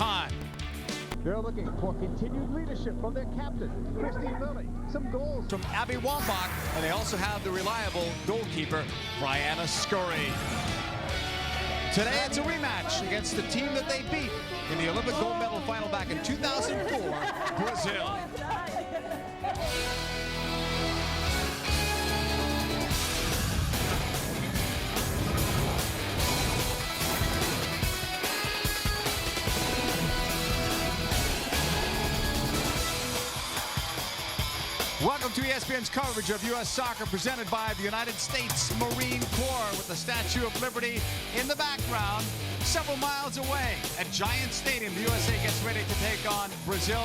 time. They're looking for continued leadership from their captain, Lilly. Some goals from Abby Wambach, and they also have the reliable goalkeeper, Brianna Scurry. Today it's a rematch against the team that they beat in the Olympic gold medal final back in 2004, Brazil. Welcome to ESPN's coverage of U.S. soccer presented by the United States Marine Corps with the Statue of Liberty in the background. Several miles away at Giant Stadium, the USA gets ready to take on Brazil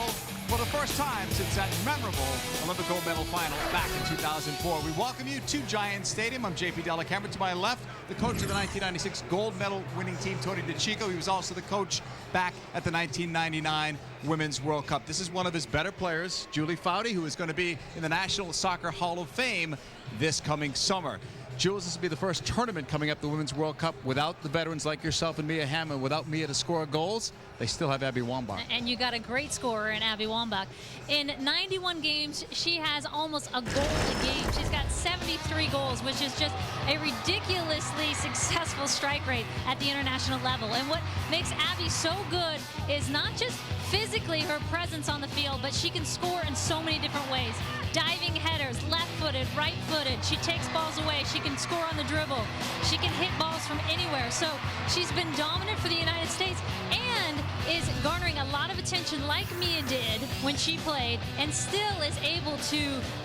for the first time since that memorable Olympic gold medal final back in 2004. We welcome you to Giant Stadium. I'm JP Dellacamera. To my left, the coach of the 1996 gold medal winning team, Tony DeCicco. He was also the coach back at the 1999 Women's World Cup. This is one of his better players, Julie Foudy, who is going to be in the National Soccer Hall of Fame this coming summer. Jules, this will be the first tournament coming up, the Women's World Cup, without the veterans like yourself and Mia Hammond, without Mia to score goals. They still have Abby Wambach. And you got a great scorer in Abby Wambach. In 91 games, she has almost a goal a game. She's got 73 goals, which is just a ridiculously successful strike rate at the international level. And what makes Abby so good is not just physically her presence on the field, but she can score in so many different ways. Diving headers, left-footed, right-footed. She takes balls away. She can score on the dribble. She can hit balls from anywhere. So she's been dominant for the United States and is garnering a lot of attention like Mia did when she played, and still is able to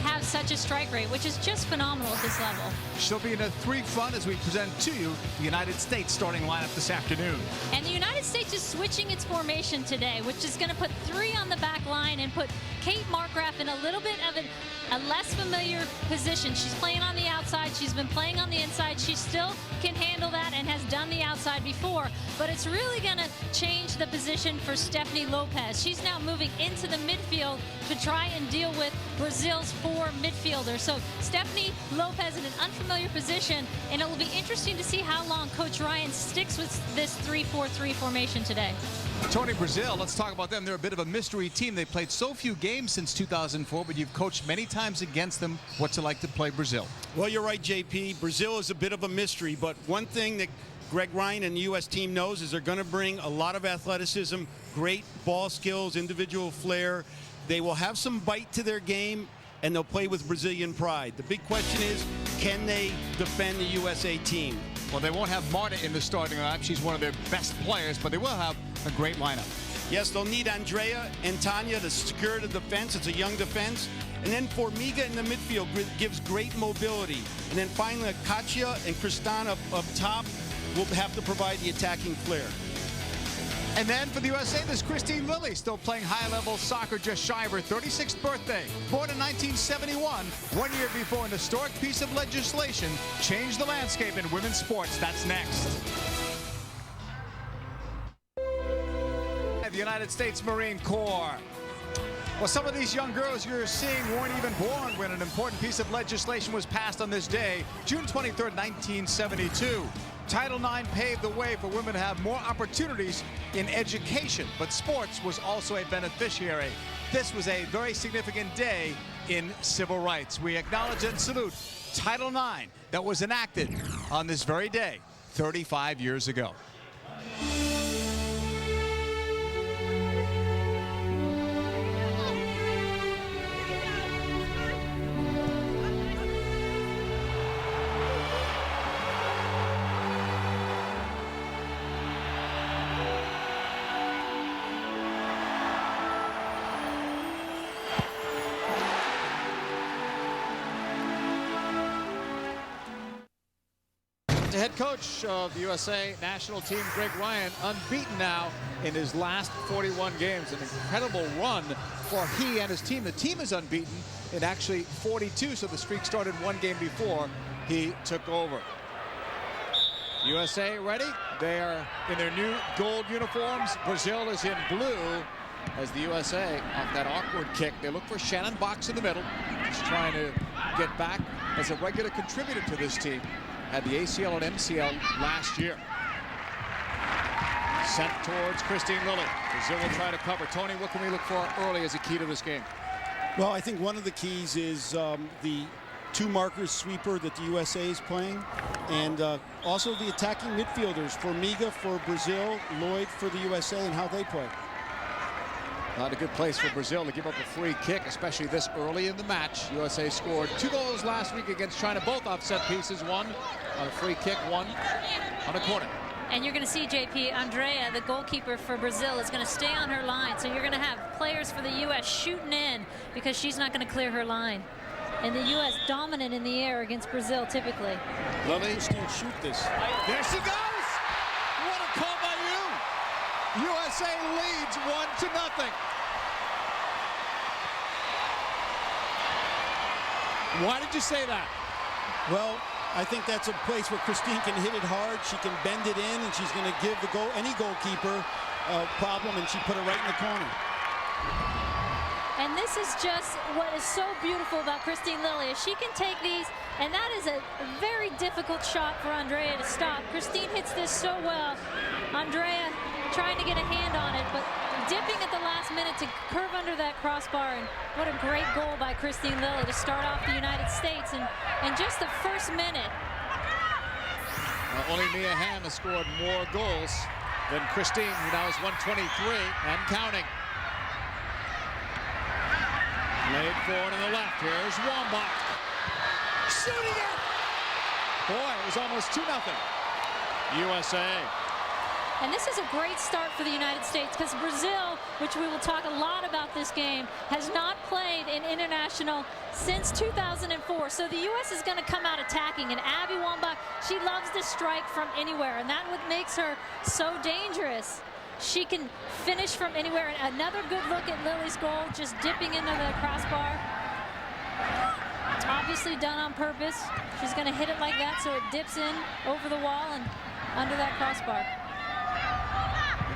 have such a strike rate, which is just phenomenal at this level. She'll be in a three-front as we present to you the United States starting lineup this afternoon. And the United States is switching its formation today, which is going to put 3 on the back line and put Kate Markgraf in a little bit of a less familiar position. She's playing on the outside. She's been playing on the inside. She still can handle that and has done the outside before, but it's really going to change the position for Stephanie Lopez. She's now moving into the midfield to try and deal with Brazil's 4 midfielders. So Stephanie Lopez in an unfamiliar position, and it will be interesting to see how long Coach Ryan sticks with this 3-4-3 formation today. Tony, Brazil, let's talk about them. They're a bit of a mystery team. They played so few games since 2004, but you've coached many times against them. What's it like to play Brazil? Well, you're right, JP. Brazil is a bit of a mystery, but one thing that Greg Ryan and the U.S. team knows is they're going to bring a lot of athleticism, great ball skills, individual flair. They will have some bite to their game, and they'll play with Brazilian pride. The big question is, can they defend the USA team? Well, they won't have Marta in the starting lineup. She's one of their best players, but they will have a great lineup. Yes, they'll need Andrea and Tanya to secure the defense. It's a young defense. And then Formiga in the midfield gives great mobility. And then finally, Katia and Cristana up top will have to provide the attacking flair. And then for the USA, there's Christine Lilly, still playing high-level soccer just shy of her 36th birthday. Born in 1971, 1 year before an historic piece of legislation changed the landscape in women's sports. That's next. The United States Marine Corps. Well, some of these young girls you're seeing weren't even born when an important piece of legislation was passed on this day, June 23rd, 1972. Title IX paved the way for women to have more opportunities in education, but sports was also a beneficiary. This was a very significant day in civil rights. We acknowledge and salute Title IX that was enacted on this very day 35 years ago. The head coach of the USA national team, Greg Ryan, unbeaten now in his last 41 games. An incredible run for he and his team. The team is unbeaten in actually 42, so the streak started 1 game before he took over. USA ready. They are in their new gold uniforms. Brazil is in blue as the USA off that awkward kick. They look for Shannon Boxx in the middle. He's trying to get back as a regular contributor to this team. Had the ACL and MCL last year. Sent towards Christine Lilly. Brazil will try to cover. Tony, what can we look for early as a key to this game? Well, I think one of the keys is the two markers sweeper that the USA is playing, and also the attacking midfielders, Formiga for Brazil, Lloyd for the USA, and how they play. Not a good place for Brazil to give up a free kick, especially this early in the match. USA scored 2 goals last week against China, both off set pieces, one on a free kick, one on a corner. And you're going to see, JP, Andrea, the goalkeeper for Brazil, is going to stay on her line. So you're going to have players for the U.S. shooting in because she's not going to clear her line. And the U.S. dominant in the air against Brazil, typically. Lilly, shoot this. There she goes! What a call by you! USA leads 1-0. Why did you say that? Well, I think that's a place where Christine can hit it hard. She can bend it in, and she's going to give any goalkeeper a problem, and she put it right in the corner. And this is just what is so beautiful about Christine Lilly, is she can take these, and that is a very difficult shot for Andrea to stop. Christine hits this so well. Andrea trying to get a hand on it, but dipping at the last minute to curve under that crossbar. And what a great goal by Christine Lilly to start off the United States in just the first minute. Only Mia Hamm has scored more goals than Christine, who now is 123 and counting. Laid forward on the left. Here's Wambach. Shooting it! Boy, it was almost 2-0. USA. And this is a great start for the United States because Brazil, which we will talk a lot about this game, has not played in international since 2004. So the U.S. is going to come out attacking. And Abby Wambach, she loves to strike from anywhere. And that's what makes her so dangerous. She can finish from anywhere. And another good look at Lilly's goal, just dipping into the crossbar. It's obviously done on purpose. She's going to hit it like that so it dips in over the wall and under that crossbar.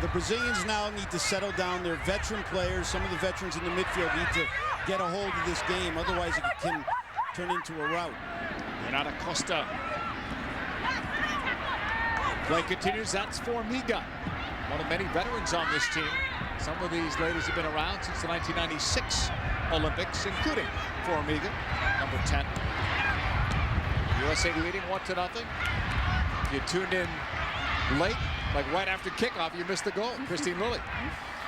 The Brazilians now need to settle down. Their veteran players, some of the veterans in the midfield, need to get a hold of this game. Otherwise, it can turn into a rout. Renata Costa. Play continues. That's Formiga, one of many veterans on this team. Some of these ladies have been around since the 1996 Olympics, including Formiga, number 10. USA leading 1-0. You tuned in late, like right after kickoff, you missed the goal. Christine Lilly.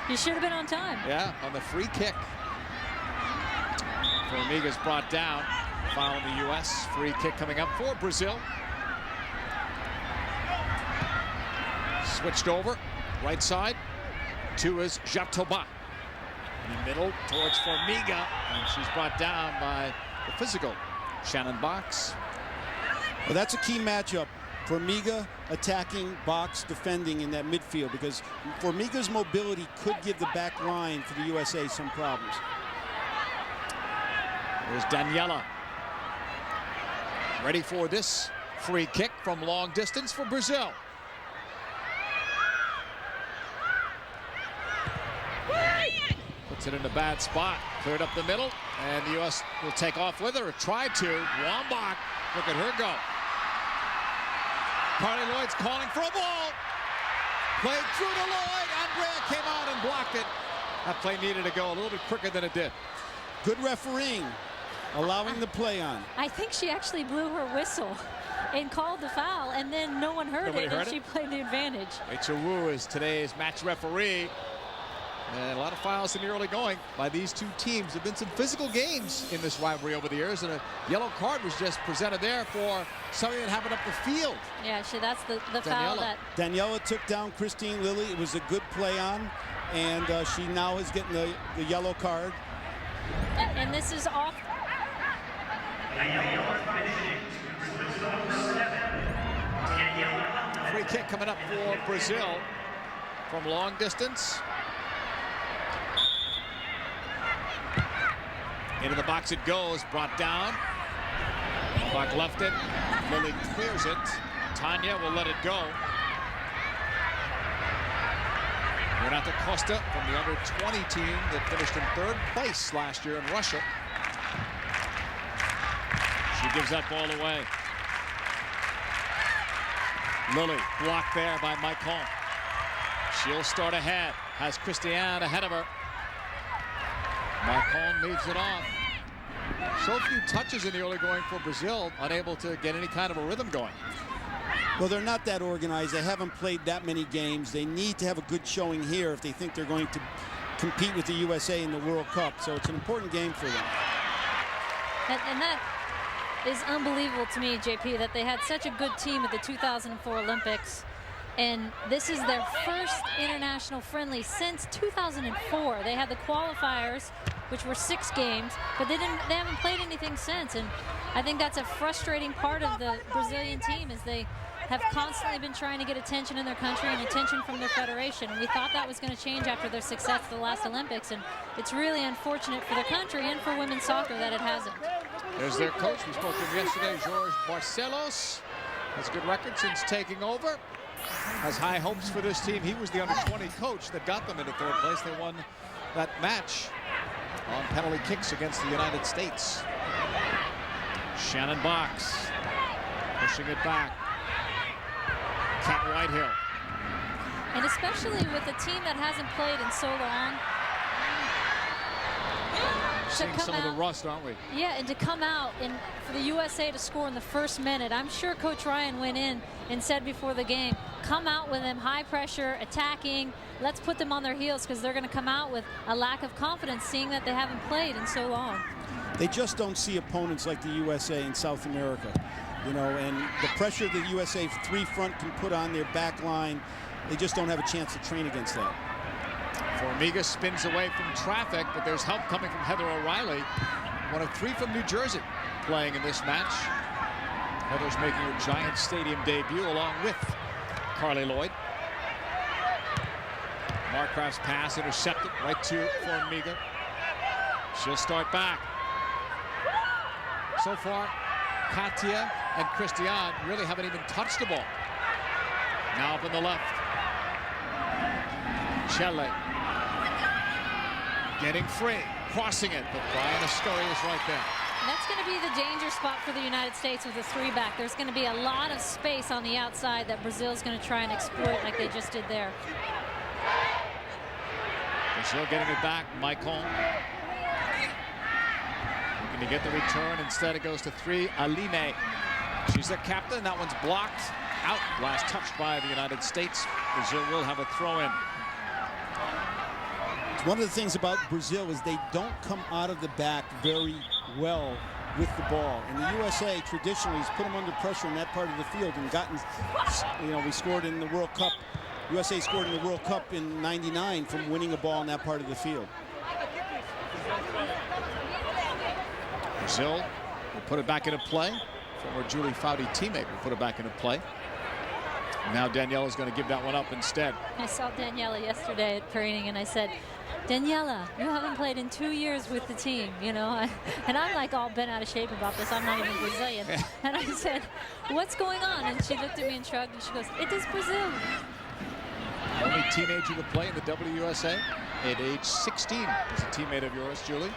You should have been on time. Yeah, on the free kick. Formiga's brought down, following the U.S. Free kick coming up for Brazil. Switched over, right side. Two is Jatoba. In the middle towards Formiga, and she's brought down by the physical Shannon Boxx. Well, that's a key matchup. Formiga attacking, Boxx defending in that midfield, because Formiga's mobility could give the back line for the USA some problems. There's Daniela. Ready for this free kick from long distance for Brazil. Puts it in a bad spot. Cleared up the middle, and the U.S. will take off with her, or try to. Wambach, look at her go. Carly Lloyd's calling for a ball. Played through to Lloyd. Andrea came out and blocked it. That play needed to go a little bit quicker than it did. Good refereeing, allowing the play on. I think she actually blew her whistle and called the foul, and then no one heard it, and she played the advantage. Rachel Wu is today's match referee. And a lot of fouls in the early going by these two teams. There have been some physical games in this rivalry over the years, and a yellow card was just presented there for something that happened up the field. Yeah, that's the foul that... Daniela took down Christine Lilly. It was a good play on, and she now is getting the yellow card. And this is off. Free kick coming up for Brazil from long distance. Into the box it goes, brought down. Wambach left it. Lilly clears it. Tanya will let it go. Renata Costa from the under-20 team that finished in 3rd place last year in Russia. She gives that ball away. Lilly blocked there by Maicon. She'll start ahead. Has Christiane ahead of her. Markgraf leaves it off. So few touches in the early going for Brazil, unable to get any kind of a rhythm going. Well, they're not that organized. They haven't played that many games. They need to have a good showing here if they think they're going to compete with the USA in the World Cup. So it's an important game for them. And that is unbelievable to me, JP, that they had such a good team at the 2004 Olympics. And this is their first international friendly since 2004. They had the qualifiers, which were 6 games, but they haven't played anything since. And I think that's a frustrating part of the Brazilian team, is they have constantly been trying to get attention in their country and attention from their federation. And we thought that was going to change after their success at the last Olympics. And it's really unfortunate for the country and for women's soccer that it hasn't. There's their coach. We spoke to him yesterday, Jorge Barcellos. Has a good record since taking over. Has high hopes for this team. He was the under-20 coach that got them into 3rd place. They won that match on penalty kicks against the United States. Shannon Boxx pushing it back. Capt Whitehill. And especially with a team that hasn't played in so long. Seeing some of the rust, aren't we? Yeah, and to come out and for the USA to score in the first minute, I'm sure Coach Ryan went in and said before the game, come out with them high pressure, attacking, let's put them on their heels, because they're going to come out with a lack of confidence, seeing that they haven't played in so long. They just don't see opponents like the USA in South America, you know, and the pressure the USA 3 front can put on their back line, they just don't have a chance to train against that. Formiga spins away from traffic, but there's help coming from Heather O'Reilly, one of 3 from New Jersey playing in this match. Heather's making her Giant Stadium debut along with Carly Lloyd. Markgraf's pass intercepted right to Formiga. She'll start back. So far, Katia and Christiane really haven't even touched the ball. Now up on the left. Chele getting free, crossing it, but Brian Scurry is right there. That's going to be the danger spot for the United States with a 3-back. There's going to be a lot of space on the outside that Brazil's going to try and exploit like they just did there. Brazil getting it back, Maicon. Looking to get the return. Instead it goes to 3, Aline. She's the captain. That one's blocked out. Last touched by the United States. Brazil will have a throw-in. One of the things about Brazil is they don't come out of the back very well with the ball. And the USA traditionally has put them under pressure in that part of the field and gotten, you know, we scored in the World Cup. USA scored in the World Cup in '99 from winning a ball in that part of the field. Brazil will put it back into play. Former Julie Foudy teammate will put it back into play. Now Daniela's going to give that one up instead. I saw Daniela yesterday at training, and I said, Daniela, you haven't played in 2 years with the team, you know, and I'm like all bent out of shape about this. I'm not even Brazilian. And I said, what's going on? And she looked at me and shrugged, and she goes, it is Brazil. Only teenager to play in the WUSA at age 16 is a teammate of yours, Julie.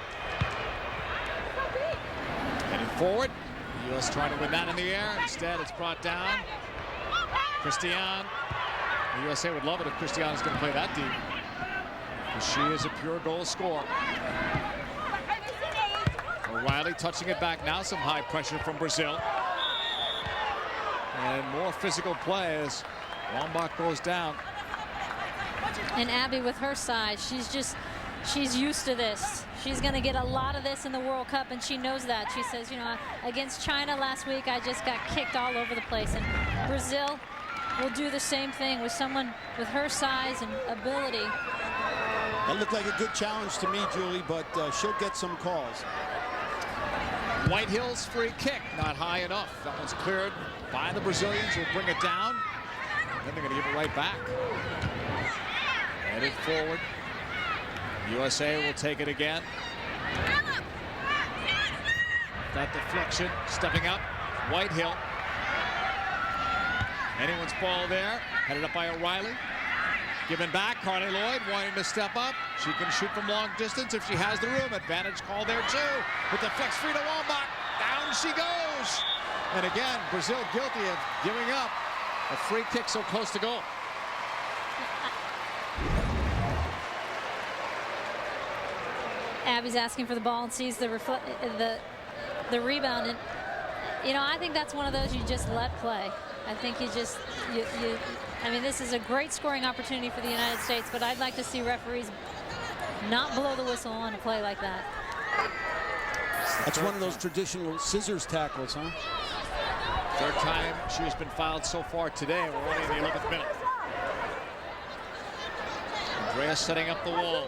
Heading forward, the U.S. trying to win that in the air. Instead, it's brought down. Christiane. The USA would love it if Christiane is going to play that deep. She is a pure goal scorer. O'Reilly touching it back now. Some high pressure from Brazil. And more physical play as Wambach goes down. And Abby with her side, she's used to this. She's going to get a lot of this in the World Cup, and she knows that. She says, you know, against China last week, I just got kicked all over the place. And Brazil will do the same thing with someone with her size and ability. That looked like a good challenge to me, Julie, but she'll get some calls. Whitehill's free kick, not high enough. That one's cleared by the Brazilians. Will bring it down. Then they're going to give it right back. Headed forward. USA will take it again. That deflection, stepping up. Whitehill. Anyone's ball there. Headed up by O'Reilly. Given back, Carly Lloyd wanting to step up. She can shoot from long distance if she has the room. Advantage call there too. With the flex free to Wambach. Down she goes. And again, Brazil guilty of giving up a free kick so close to goal. Abby's asking for the ball and sees the rebound, and you know, I think that's one of those you just let play. I think you just I mean, this is a great scoring opportunity for the United States, but I'd like to see referees not blow the whistle on a play like that. That's one of those traditional scissors tackles, huh? Third time she has been fouled so far today. We're only in the 11th minute. Andrea setting up the wall.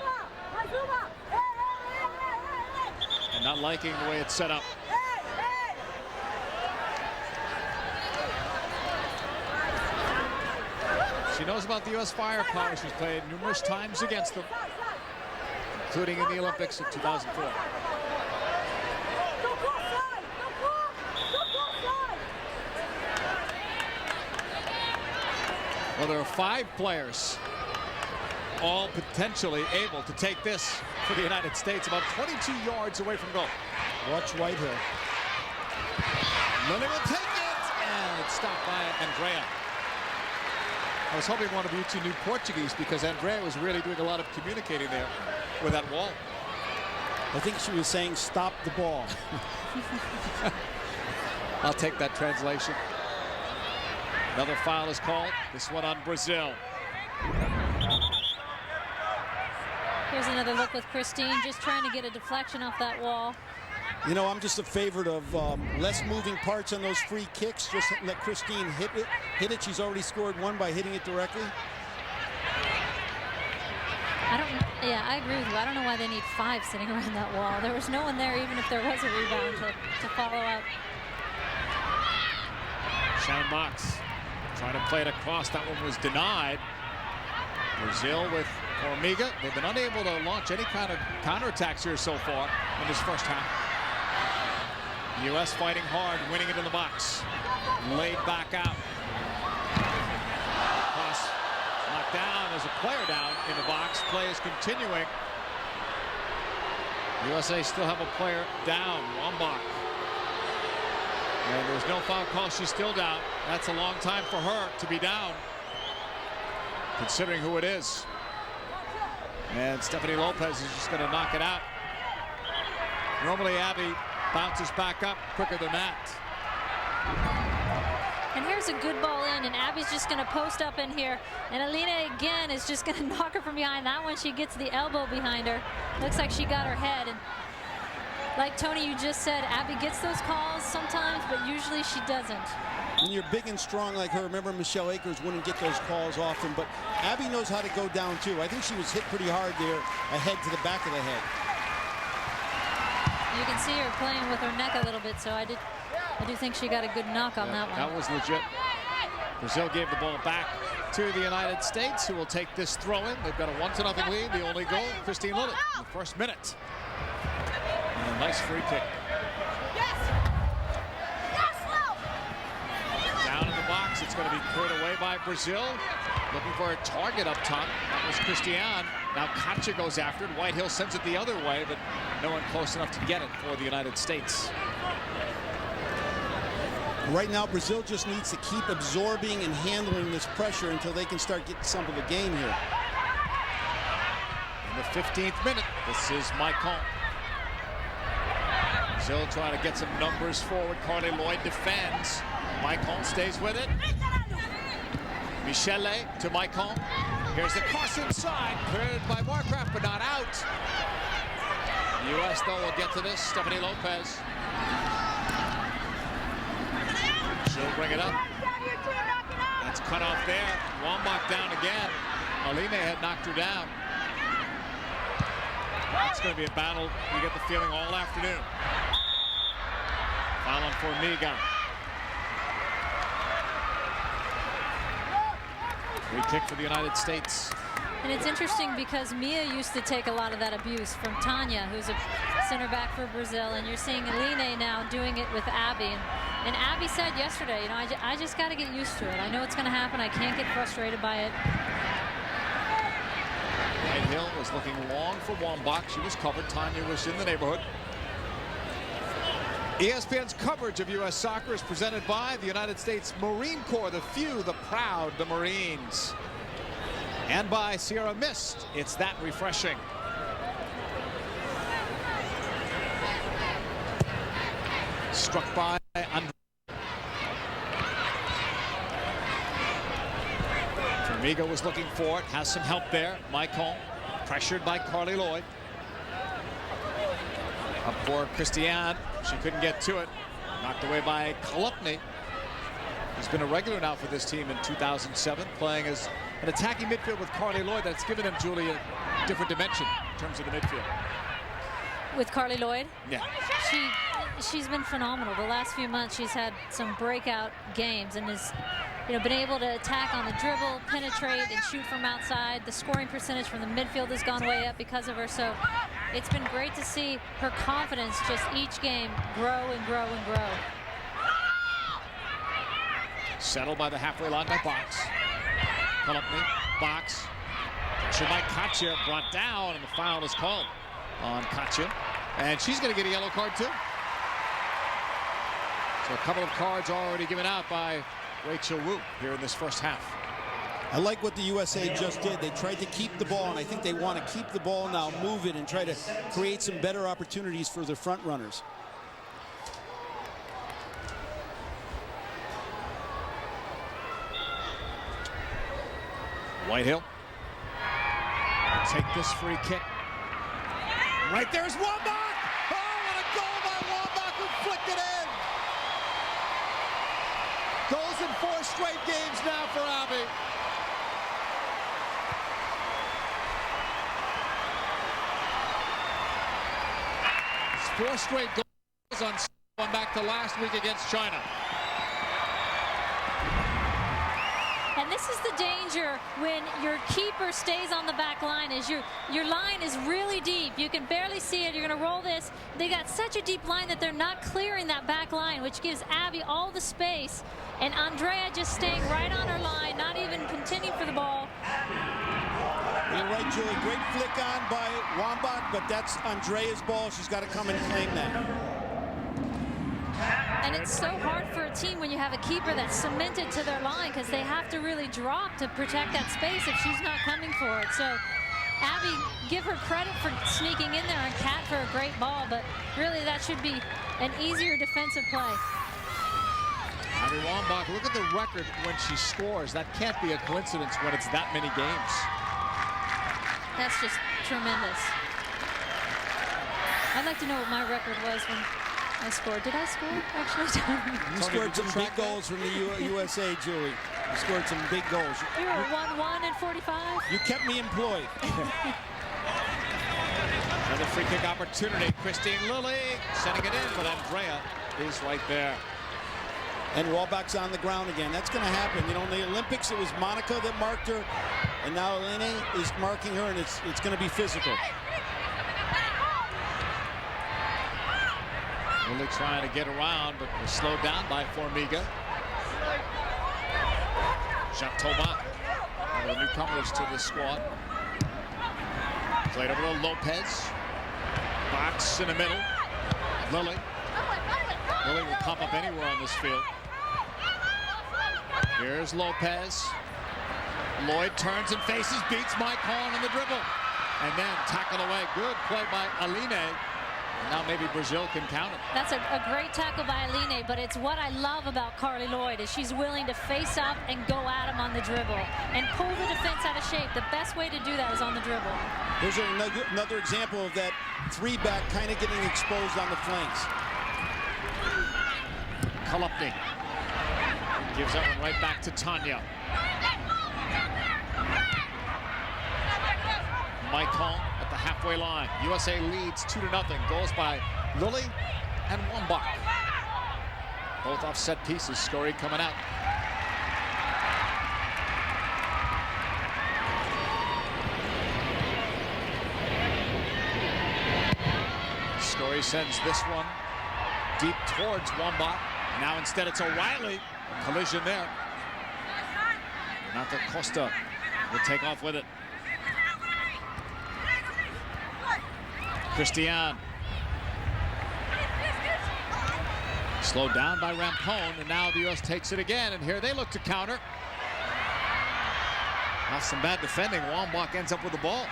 And not liking the way it's set up. She knows about the U.S. firepower. She's played numerous times against them, including in the Olympics in 2004. Well, there are 5 players, all potentially able to take this for the United States, about 22 yards away from goal. Watch Whitehill. Lilly will take it, and it's stopped by Andrea. I was hoping one of you two knew Portuguese, because Andrea was really doing a lot of communicating there with that wall. I think she was saying, stop the ball. I'll take that translation. Another foul is called, this one on Brazil. Here's another look with Christine, just trying to get a deflection off that wall. You know, I'm just a favorite of less moving parts on those free kicks. Just let Christine hit it. She's already scored one by hitting it directly. Yeah, I agree with you. I don't know why they need 5 sitting around that wall. There was no one there, even if there was a rebound to follow out. Shine Boxx trying to play it across. That one was denied. Brazil with Formiga. They've been unable to launch any kind of counterattacks here so far in this first half. The U.S. fighting hard, winning it in the box. Laid back out. Cross knocked down. There's a player down in the box. Play is continuing. USA still have a player down, Wambach. And there's no foul call. She's still down. That's a long time for her to be down, considering who it is. And Stephanie Lopez is just going to knock it out. Normally Abby bounces back up quicker than that. And here's a good ball in, and Abby's just going to post up in here. And Alina again is just going to knock her from behind. That one, she gets the elbow behind her. Looks like she got her head. And like Tony, you just said, Abby gets those calls sometimes, but usually she doesn't. When you're big and strong like her, remember Michelle Akers wouldn't get those calls often, but Abby knows how to go down too. I think she was hit pretty hard there, ahead to the back of the head. You can see her playing with her neck a little bit, so I do think she got a good knock on that one. That was legit. Brazil gave the ball back to the United States, who will take this throw-in. They've got a 1-0 lead. The only goal, Christine Lilly, in the first minute. And a nice free kick. Down in the box, it's going to be cleared away by Brazil. Looking for a target up top. That was Christian. Now Capt goes after it. Whitehill sends it the other way, but no one close enough to get it for the United States. Right now, Brazil just needs to keep absorbing and handling this pressure until they can start getting some of the game here. In the 15th minute, this is Maicon. Brazil trying to get some numbers forward. Carly Lloyd defends. Maicon stays with it. Michele to Maicon. Here's the cross inside, cleared by Markgraf, but not out. The U.S. though will get to this. Stephanie Lopez. She'll bring it up. That's cut off there. Wambach down again. Alina had knocked her down. It's going to be a battle. You get the feeling all afternoon. Foul on Formiga. Free kick for the United States. And it's interesting because Mia used to take a lot of that abuse from Tanya, who's a center back for Brazil, and you're seeing Aline now doing it with Abby. And Abby said yesterday, you know, I just got to get used to it. I know it's going to happen. I can't get frustrated by it. Whitehill was looking long for Wambach. She was covered. Tanya was in the neighborhood. ESPN's coverage of U.S. soccer is presented by the United States Marine Corps, the few, the proud, the Marines. And by Sierra Mist, it's that refreshing. Struck by Andre. Formiga was looking for it, has some help there. Michael pressured by Carly Lloyd. Up for Christiane. She couldn't get to it. Knocked away by Chalupny. He's been a regular now for this team in 2007, playing as an attacking midfield with Carly Lloyd. That's given them, Julie, a different dimension in terms of the midfield. With Carly Lloyd? Yeah. She's been phenomenal. The last few months she's had some breakout games and has been able to attack on the dribble, penetrate, and shoot from outside. The scoring percentage from the midfield has gone way up because of her. So it's been great to see her confidence just each game grow and grow and grow. Settled by the halfway line by Boxx. Chalupny, Boxx. Pressured by Katja, brought down, and the foul is called on Katja. And she's going to get a yellow card too. So a couple of cards already given out by Rachel Wu here in this first half. I like what the USA just did. They tried to keep the ball, and I think they want to keep the ball now, move it, and try to create some better opportunities for their front runners. Whitehill. Take this free kick. Right there's Wambach! Oh, what a goal by Wambach, who flicked it in! Goals in 4 straight games now for Abby. It's 4 straight goals on one back to last week against China. And this is the danger when your keeper stays on the back line, is your line is really deep. You can barely see it. You're going to roll this. They got such a deep line that they're not clearing that back line, which gives Abby all the space. And Andrea just staying right on her line, not even contending for the ball. You're right, Julie. Great flick on by Wambach, but that's Andrea's ball. She's got to come and claim that. And it's so hard for a team when you have a keeper that's cemented to their line, because they have to really drop to protect that space if she's not coming for it. So Abby, give her credit for sneaking in there, and Kat for a great ball, but really that should be an easier defensive play. Abby Wambach, look at the record when she scores. That can't be a coincidence when it's that many games. That's just tremendous. I'd like to know what my record was when I scored. Did I score, actually? You scored some big goals from the USA, Julie. You scored some big goals. You were 1-1 and 45. You kept me employed. Another free kick opportunity. Christine Lilly sending it in, but Andrea is right there. And Wambach's on the ground again. That's going to happen. You know, in the Olympics, it was Monica that marked her, and now Elene is marking her, and it's going to be physical. Lilly trying to get around, but was slowed down by Formiga. Jacques-Thomas, one of the newcomers to the squad. Played over to Lopez. Boxx in the middle. Lilly. Lilly will pop up anywhere on this field. Here's Lopez. Lloyd turns and faces, beats Mike Horn on the dribble. And then tackled away. Good play by Aline. And now maybe Brazil can count it. That's a great tackle by Aline, but it's what I love about Carly Lloyd is she's willing to face up and go at him on the dribble and pull the defense out of shape. The best way to do that is on the dribble. Here's another example of that 3-back kind of getting exposed on the flanks. Chalupny gives that one right back to Tanya. Michael at the halfway line. USA leads 2-0. Goals by Lilly and Wambach. Both off set pieces. Scurry coming out. Scurry sends this one deep towards Wambach. Now instead it's O'Reilly. A collision there. Not that Costa will take off with it. Christiane. Slowed down by Rampone, and now the U.S. takes it again, and here they look to counter. Now some bad defending. Wambach ends up with the ball.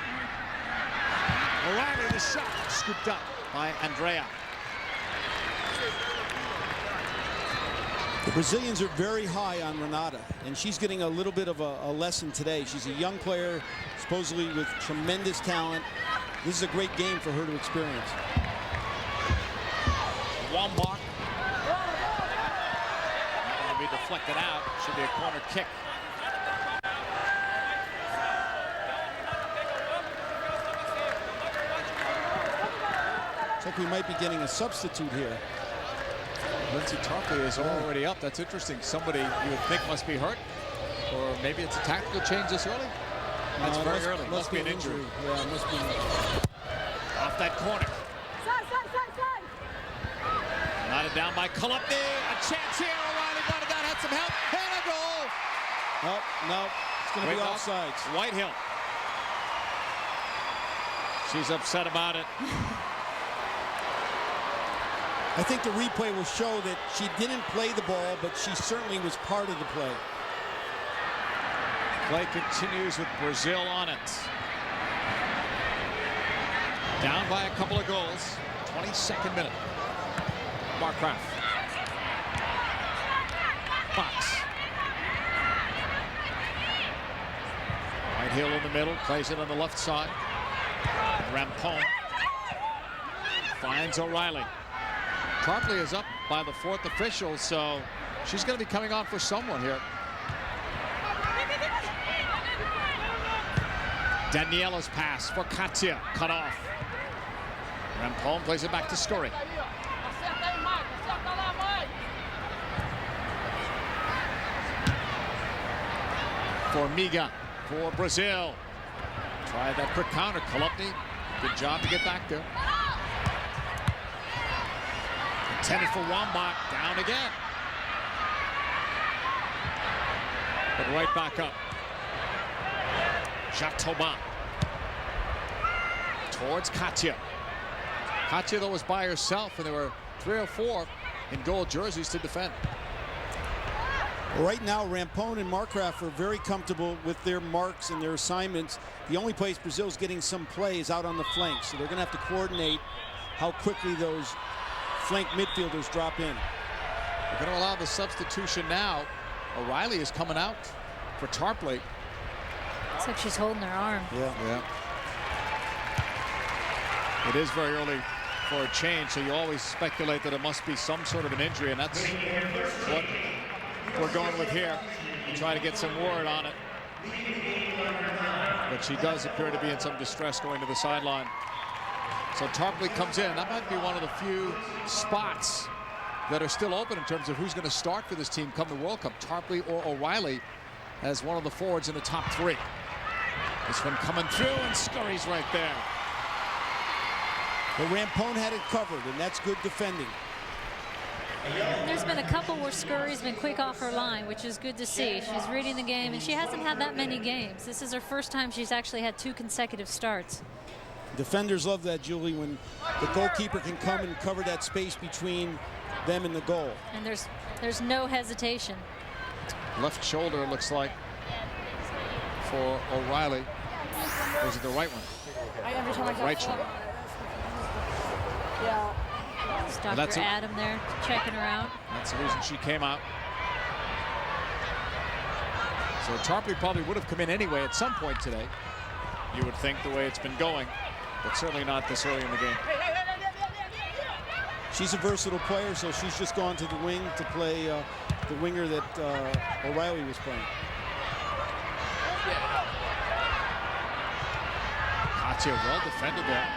O'Reilly, the shot, scooped up by Andrea. The Brazilians are very high on Renata, and she's getting a little bit of a lesson today. She's a young player, supposedly with tremendous talent. This is a great game for her to experience. Wambach. Going to be deflected out. Should be a corner kick. Looks like we might be getting a substitute here. Lindsay Tarpley is already up. That's interesting. Somebody you would think must be hurt, or maybe it's a tactical change this early. That's very early. Must be an injury. Yeah, must be. Off that corner. Knotted down by Chalupny. A chance here. O'Reilly wanted that. Had some help. And a goal. Oh, no. It's going to be offsides. Whitehill. She's upset about it. I think the replay will show that she didn't play the ball, but she certainly was part of the play. Play continues with Brazil on it. Down by a couple of goals. 22nd minute. Markgraf. Boxx. Whitehill in the middle, plays it on the left side. Rampone finds O'Reilly. Tarpley is up by the 4th official, so she's going to be coming on for someone here. Daniela's pass for Katia, cut off. Rampone plays it back to Scurry. For Miga, for Brazil. Tried that quick counter. Chalupny, good job to get back there. Intended for Wambach, down again. But right back up. Jatoba. Towards Katia. Katia, though, was by herself, and there were 3 or 4 in gold jerseys to defend. Right now, Rampone and Markgraf are very comfortable with their marks and their assignments. The only place Brazil's getting some play is out on the flank, so they're going to have to coordinate how quickly those flank midfielders drop in. We're going to allow the substitution now. O'Reilly is coming out for Tarpley. Looks like she's holding her arm. Yeah. It is very early for a change, so you always speculate that it must be some sort of an injury, and that's what we're going with here. Try to get some word on it. But she does appear to be in some distress going to the sideline. So Tarpley comes in. That might be one of the few spots that are still open in terms of who's going to start for this team come the World Cup. Tarpley or O'Reilly as one of the forwards in the top 3. This one coming through, and Scurry's right there. But Rampone had it covered, and that's good defending. There's been a couple where Scurry's been quick off her line, which is good to see. She's reading the game, and she hasn't had that many games. This is her first time she's actually had 2 consecutive starts. Defenders love that, Julie, when the goalkeeper can come and cover that space between them and the goal. And there's no hesitation. Left shoulder looks like for O'Reilly. Or is it the right one? Right shoulder. It's Dr. Adam there checking her out. That's the reason she came out. So Tarpley probably would have come in anyway at some point today. You would think, the way it's been going, but certainly not this early in the game. She's a versatile player, so she's just gone to the wing to play the winger that O'Reilly was playing. Katia well defended there.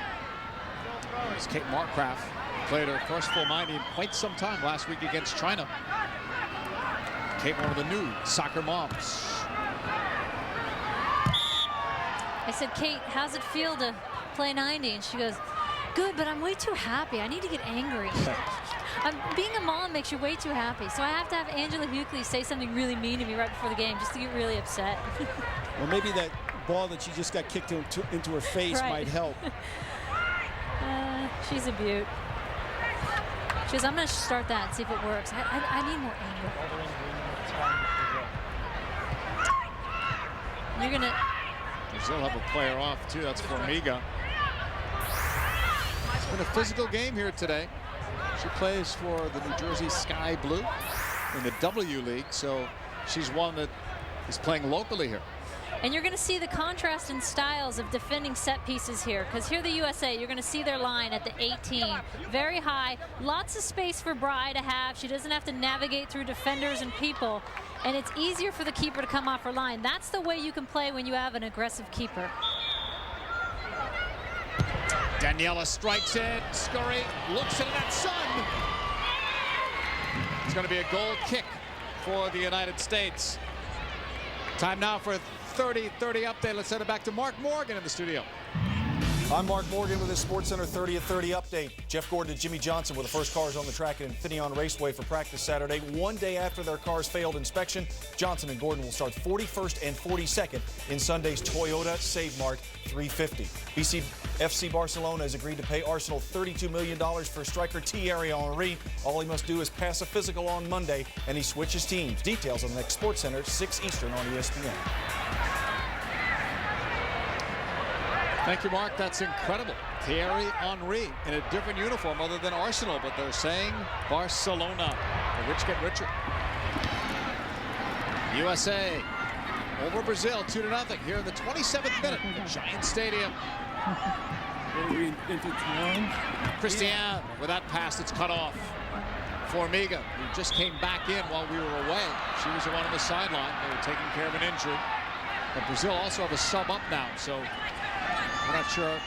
There's Kate Markgraf. Played her first full 90 in quite some time last week against China. Kate, one of the new soccer moms. I said, Kate, how's it feel to play 90? And she goes, good, but I'm way too happy. I need to get angry. Being a mom makes you way too happy. So I have to have Angela Hucles say something really mean to me right before the game just to get really upset. Well, maybe that ball that she just got kicked into her face might help. She's a beaut. She goes, I'm going to start that and see if it works. I need more anger. You're going to... Brazil have a player off, too. That's for Miga. It's been a physical game here today. She plays for the New Jersey Sky Blue. in the W League, so she's one that is playing locally here. And you're going to see the contrast in styles of defending set pieces here, because here the USA, you're going to see their line at the 18. Very high, lots of space for Bry to have. She doesn't have to navigate through defenders and people, and it's easier for the keeper to come off her line. That's the way you can play when you have an aggressive keeper. Daniela strikes it. Scurry looks at that sun. It's going to be a goal kick for the United States. Time now for a 30-30 update. Let's send it back to Mark Morgan in the studio. I'm Mark Morgan with this SportsCenter 30 at 30 update. Jeff Gordon and Jimmy Johnson were the first cars on the track at Infineon Raceway for practice Saturday. One day after their cars failed inspection, Johnson and Gordon will start 41st and 42nd in Sunday's Toyota Save Mart 350. FC Barcelona has agreed to pay Arsenal $32 million for striker Thierry Henry. All he must do is pass a physical on Monday, and he switches teams. Details on the next SportsCenter, 6 Eastern on ESPN. Thank you, Mark. That's incredible. Thierry Henry in a different uniform other than Arsenal, but they're saying Barcelona. The rich get richer. USA over Brazil 2-0 here in the 27th minute at Giant Stadium. Christian with that pass that's cut off. Formiga, who just came back in while we were away. She was the one on the sideline. They were taking care of an injury. But Brazil also have a sub up now, so we're not sure if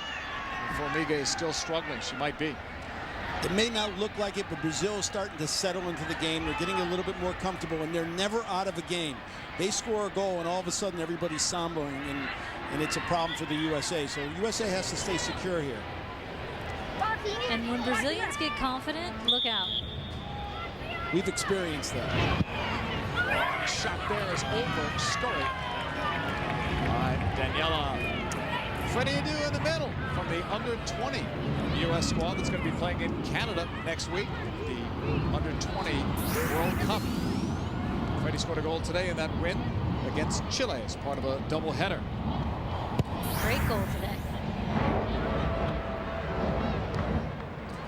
Formiga is still struggling. She might be. It may not look like it, but Brazil is starting to settle into the game. They're getting a little bit more comfortable, and they're never out of a game. They score a goal, and all of a sudden everybody's sombering, and it's a problem for the USA. So USA has to stay secure here. And when Brazilians get confident, look out. We've experienced that. Shot there is over. Scurry. Daniela. Freddie Adu in the middle from the under-20 U.S. squad that's going to be playing in Canada next week, the under-20 World Cup. Freddie scored a goal today in that win against Chile as part of a doubleheader. Great goal today.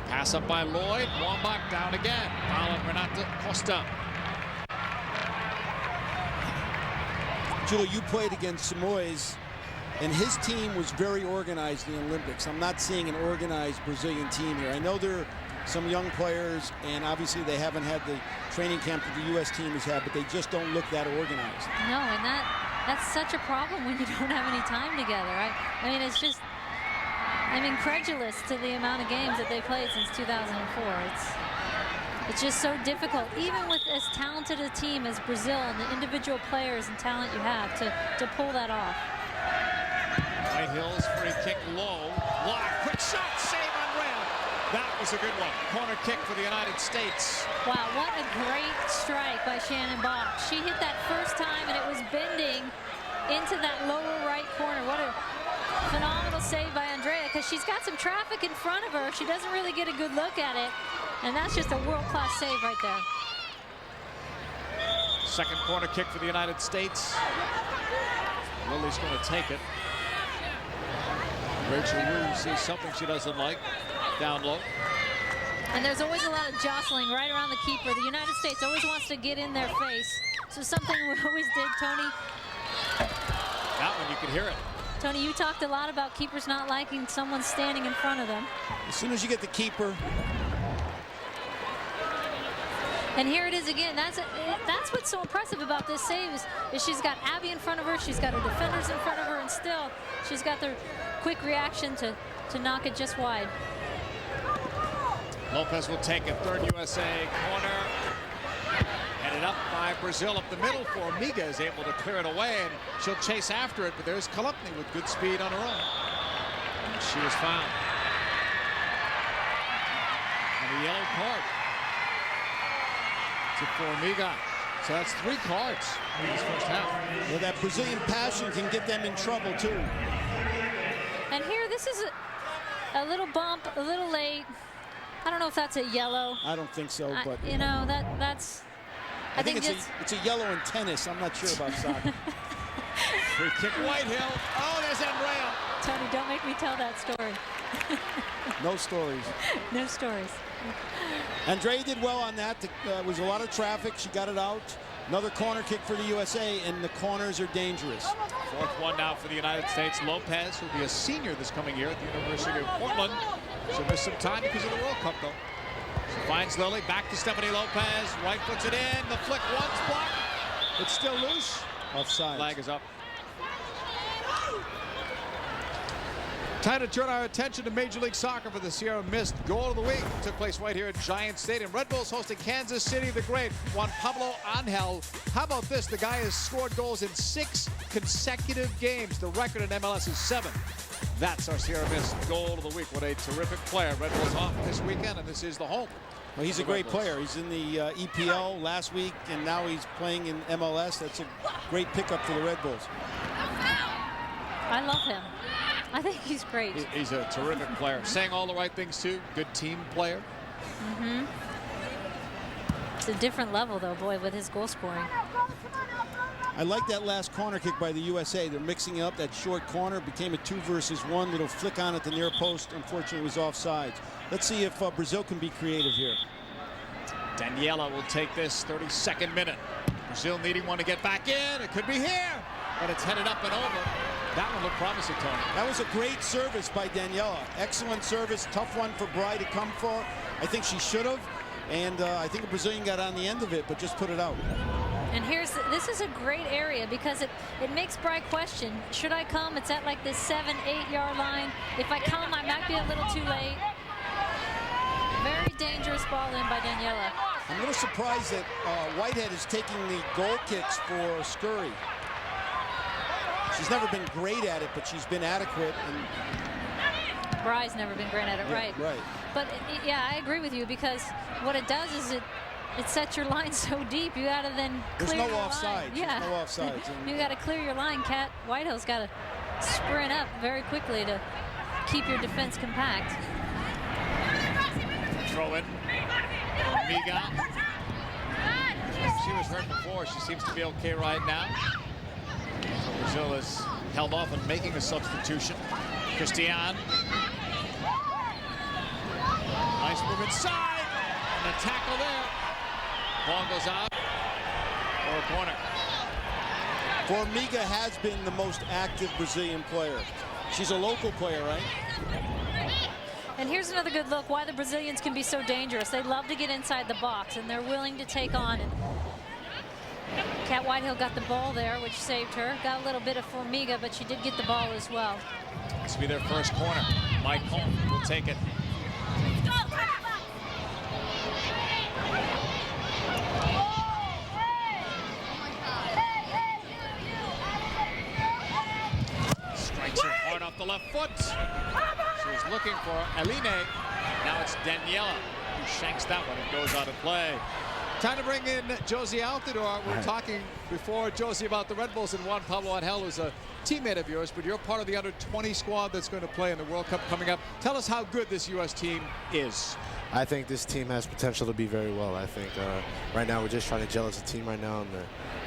Pass up by Lloyd. Wambach down again. Foul on Renata Costa. Julie, you played against Samois, and his team was very organized in the Olympics. I'm not seeing an organized Brazilian team here. I know there are some young players, and obviously they haven't had the training camp that the U.S. team has had, but they just don't look that organized. No, and that's such a problem when you don't have any time together. I mean, it's just, I'm incredulous to the amount of games that they played since 2004. It's just so difficult, even with as talented a team as Brazil and the individual players and talent you have to pull that off. Whitehill's free kick low. Block, quick shot, save on rail. That was a good one. Corner kick for the United States. Wow, what a great strike by Shannon Boxx. She hit that first time and it was bending into that lower right corner. What a phenomenal save by Andrea, because she's got some traffic in front of her. She doesn't really get a good look at it, and that's just a world-class save right there. Second corner kick for the United States. Lilly's going to take it. Rachel Wu sees something she doesn't like. Down low. And there's always a lot of jostling right around the keeper. The United States always wants to get in their face. So something we always did, Tony. That one, you could hear it. Tony, you talked a lot about keepers not liking someone standing in front of them. As soon as you get the keeper. And here it is again. That's what's so impressive about this save is she's got Abby in front of her, she's got her defenders in front of her, and still she's got the quick reaction to knock it just wide. Lopez will take it. Third USA corner. Headed up by Brazil up the middle. Formiga is able to clear it away, and she'll chase after it, but there's Chalupny with good speed on her own. And she was fouled. And a yellow card to Formiga. So that's 3 cards in this first half. Well, that Brazilian passion can get them in trouble, too. And here, this is a little bump, a little late. I don't know if that's a yellow. I don't think so, but you know, that's. I think it's a yellow in tennis. I'm not sure about soccer. Free kick, Whitehill. Oh, there's Andrea. Tony, don't make me tell that story. No stories. No stories. Andrea did well on that. There was a lot of traffic. She got it out. Another corner kick for the USA, and the corners are dangerous. Fourth one now for the United States. Lopez, who'll be a senior this coming year at the University of Portland. She'll miss some time because of the World Cup, though. She finds Lilly. Back to Stephanie Lopez. Right puts it in. The flick once blocked. It's still loose. Offside. Flag is up. Time to turn our attention to Major League Soccer for the Sierra Mist Goal of the Week. Took place right here at Giant Stadium. Red Bulls hosting Kansas City the Great. Juan Pablo Angel. How about this? The guy has scored goals in 6 consecutive games. The record in MLS is 7. That's our Sierra Mist Goal of the Week. What a terrific player. Red Bulls off this weekend, and this is the home. Well, he's a great player. He's in the EPL last week, and now he's playing in MLS. That's a great pickup for the Red Bulls. I love him. I think he's great. He's a terrific player. Saying all the right things, too. Good team player. Mm-hmm. It's a different level, though, boy, with his goal scoring. I like that last corner kick by the USA. They're mixing it up. That short corner became a 2 versus 1. Little flick on at the near post. Unfortunately, it was offside. Let's see if Brazil can be creative here. Daniela will take this 32nd minute. Brazil needing one to get back in. It could be here, but it's headed up and over. That one looked promising, Tony. That was a great service by Daniela. Excellent service. Tough one for Bry to come for. I think she should have. And I think the Brazilian got on the end of it, but just put it out. And this is a great area because it makes Bry question, should I come? It's at like this 7-8 yard line. If I come, I might be a little too late. Very dangerous ball in by Daniela. I'm a little surprised that Whitehead is taking the goal kicks for Scurry. She's never been great at it, but she's been adequate. And Bry's never been great at it, right? Right. But yeah, I agree with you because what it does is it sets your line so deep. You got to then clear your line. Yeah. There's no offsides. You got to clear your line. Whitehill's got to sprint up very quickly to keep your defense compact. Throw in. Miga. She was hurt before. She seems to be okay right now. Brazil has held off on making a substitution. Christian. Nice move inside. And a tackle there. Ball goes out for a corner. Formiga has been the most active Brazilian player. She's a local player, right? And here's another good look why the Brazilians can be so dangerous. They love to get inside the box, and they're willing to take on. And Cat Whitehill got the ball there, which saved her. Got a little bit of Formiga, but she did get the ball as well. This will be their first corner. Mike Holm will take it. Strikes her hard off the left foot. She was looking for Aline. Now it's Daniela who shanks that one and goes out of play. Time to bring in Josie Altidore. We were talking before, Josie, about the Red Bulls and Juan Pablo Angel, who's a teammate of yours, but you're part of the under-20 squad that's going to play in the World Cup coming up. Tell us how good this U.S. team is. I think this team has potential to be very well. I think right now we're just trying to gel as a team right now, and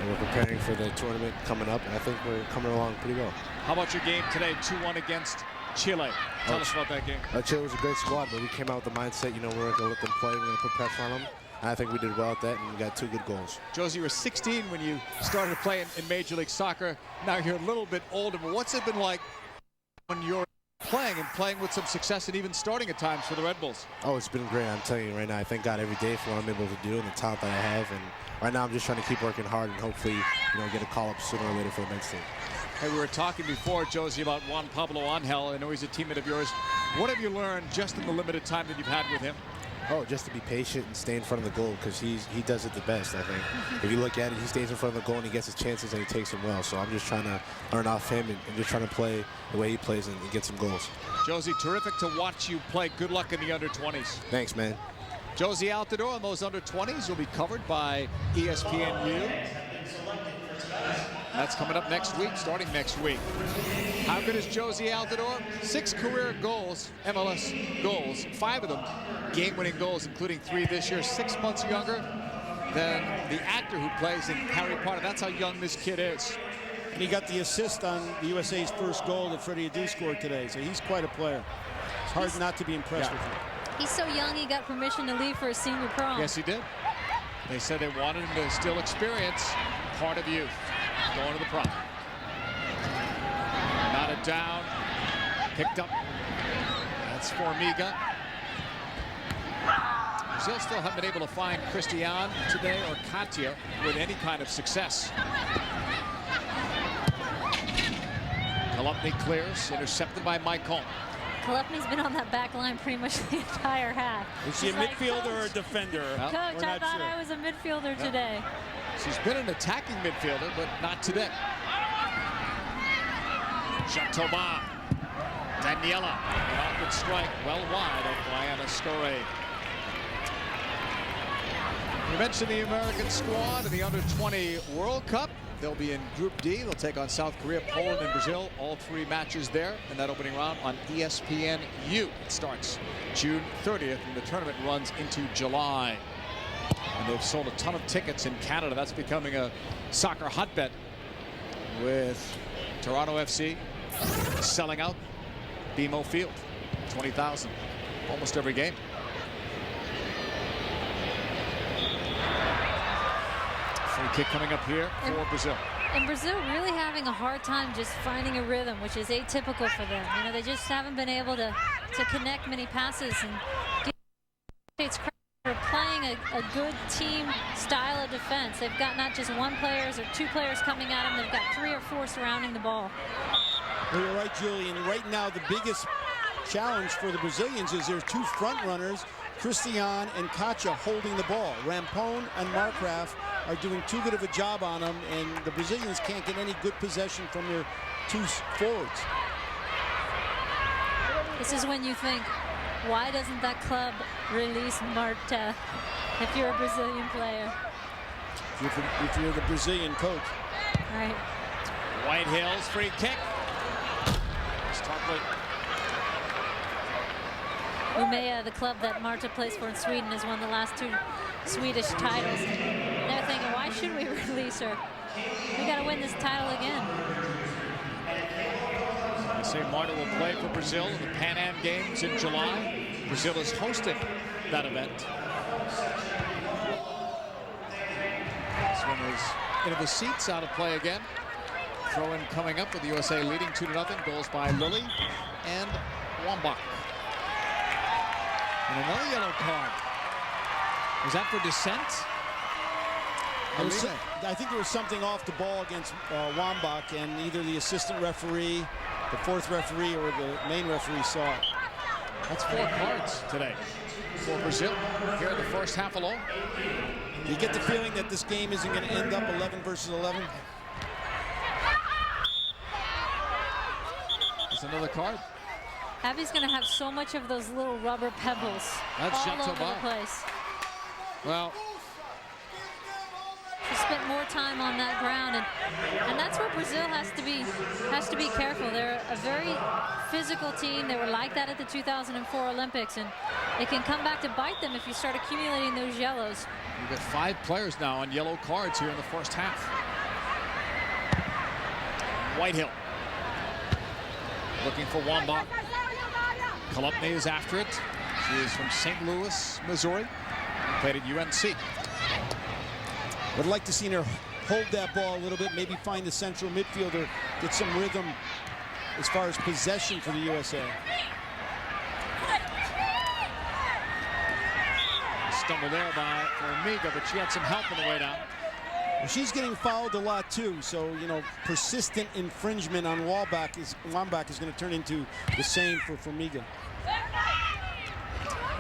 we're preparing for the tournament coming up, and I think we're coming along pretty well. How about your game today, 2-1 against Chile? Tell us about that game. Chile was a great squad, but we came out with the mindset, we're going to let them play, we're going to put pressure on them. I think we did well at that, and we got 2 good goals. Josie, you were 16 when you started playing in Major League Soccer. Now you're a little bit older, but what's it been like when you're playing with some success and even starting at times for the Red Bulls? Oh, it's been great. I'm telling you right now, I thank God every day for what I'm able to do and the talent that I have. And right now I'm just trying to keep working hard and hopefully, get a call-up sooner or later for the men's team. Hey, we were talking before, Josie, about Juan Pablo Angel. I know he's a teammate of yours. What have you learned just in the limited time that you've had with him? Oh, just to be patient and stay in front of the goal because he does it the best, I think. If you look at it, he stays in front of the goal and he gets his chances and he takes them well. So I'm just trying to learn off him and just trying to play the way he plays and get some goals. Josie, terrific to watch you play. Good luck in the under-20s. Thanks, man. Josie Altidore on those under-20s will be covered by ESPNU. That's coming up next week, starting next week. How good is Josie Altidore? 6 career goals, MLS goals, 5 of them game-winning goals, including 3 this year. 6 months younger than the actor who plays in Harry Potter. That's how young this kid is. And he got the assist on the USA's first goal that Freddie Adu scored today, so he's quite a player. It's hard not to be impressed with him. He's so young, he got permission to leave for a senior prom. Yes, he did. They said they wanted him to still experience part of youth, going to the prom. Knotted down, picked up. That's Formiga. Brazil still haven't been able to find Christian today or Katia with any kind of success. Chalupny clears, intercepted by Michael. Chalupny's been on that back line pretty much the entire half. Is she a midfielder or a defender? Coach, I thought I was a midfielder today. She's been an attacking midfielder, but not today. Jatoba. Daniela. An awkward strike, well wide of Diana Scurry. You mentioned the American squad in the under-20 World Cup. They'll be in Group D. They'll take on South Korea, Poland, and Brazil. All 3 matches there in that opening round on ESPNU. It starts June 30th, and the tournament runs into July. And they've sold a ton of tickets in Canada. That's becoming a soccer hotbed with Toronto FC selling out BMO Field. 20,000 almost every game. Free kick coming up here for Brazil. And Brazil really having a hard time just finding a rhythm, which is atypical for them. You know, they just haven't been able to connect many passes, and it's for playing a good team style of defense. They've got not just 1 player or 2 players coming at them. They've got 3 or 4 surrounding the ball. Well, you're right, Julian. Right now, the biggest challenge for the Brazilians is there's 2 front runners, Christian and Katia, holding the ball. Rampone and Markgraf are doing too good of a job on them, and the Brazilians can't get any good possession from their 2 forwards. This is when you think, why doesn't that club release Marta if you're a Brazilian player? If you're the Brazilian coach. Right. Whitehill's free kick. It's Tarpley. Umea, the club that Marta plays for in Sweden, has won the last 2 Swedish titles. They're thinking, why should we release her? We got to win this title again. I say Marta will play for Brazil in the Pan Am Games in July. Brazil is hosting that event. This one is into the seats, out of play again. Throw-in coming up with the USA leading 2-0. Goals by Lilly and Wambach. And another yellow card. Was that for dissent? I think there was something off the ball against Wambach, and either the assistant referee, the 4th referee, or the main referee saw it. That's 4 cards today for Brazil here in the first half alone. You get the feeling that this game isn't going to end up 11 versus 11. There's another card. Abby's going to have so much of those little rubber pebbles all over the place. Well, she spent more time on that ground, and that's where Brazil has to be careful. They're a very physical team. They were like that at the 2004 Olympics, and it can come back to bite them if you start accumulating those yellows. You've got 5 players now on yellow cards here in the first half. Whitehill looking for Wambach. Chalupny is after it. She is from St. Louis, Missouri. Played at UNC. Would like to see her hold that ball a little bit, maybe find the central midfielder, get some rhythm as far as possession for the USA. Stumble there by Formiga, but she had some help on the way down. Well, she's getting fouled a lot too, so you know, persistent infringement on Wambach is going to turn into the same for Formiga.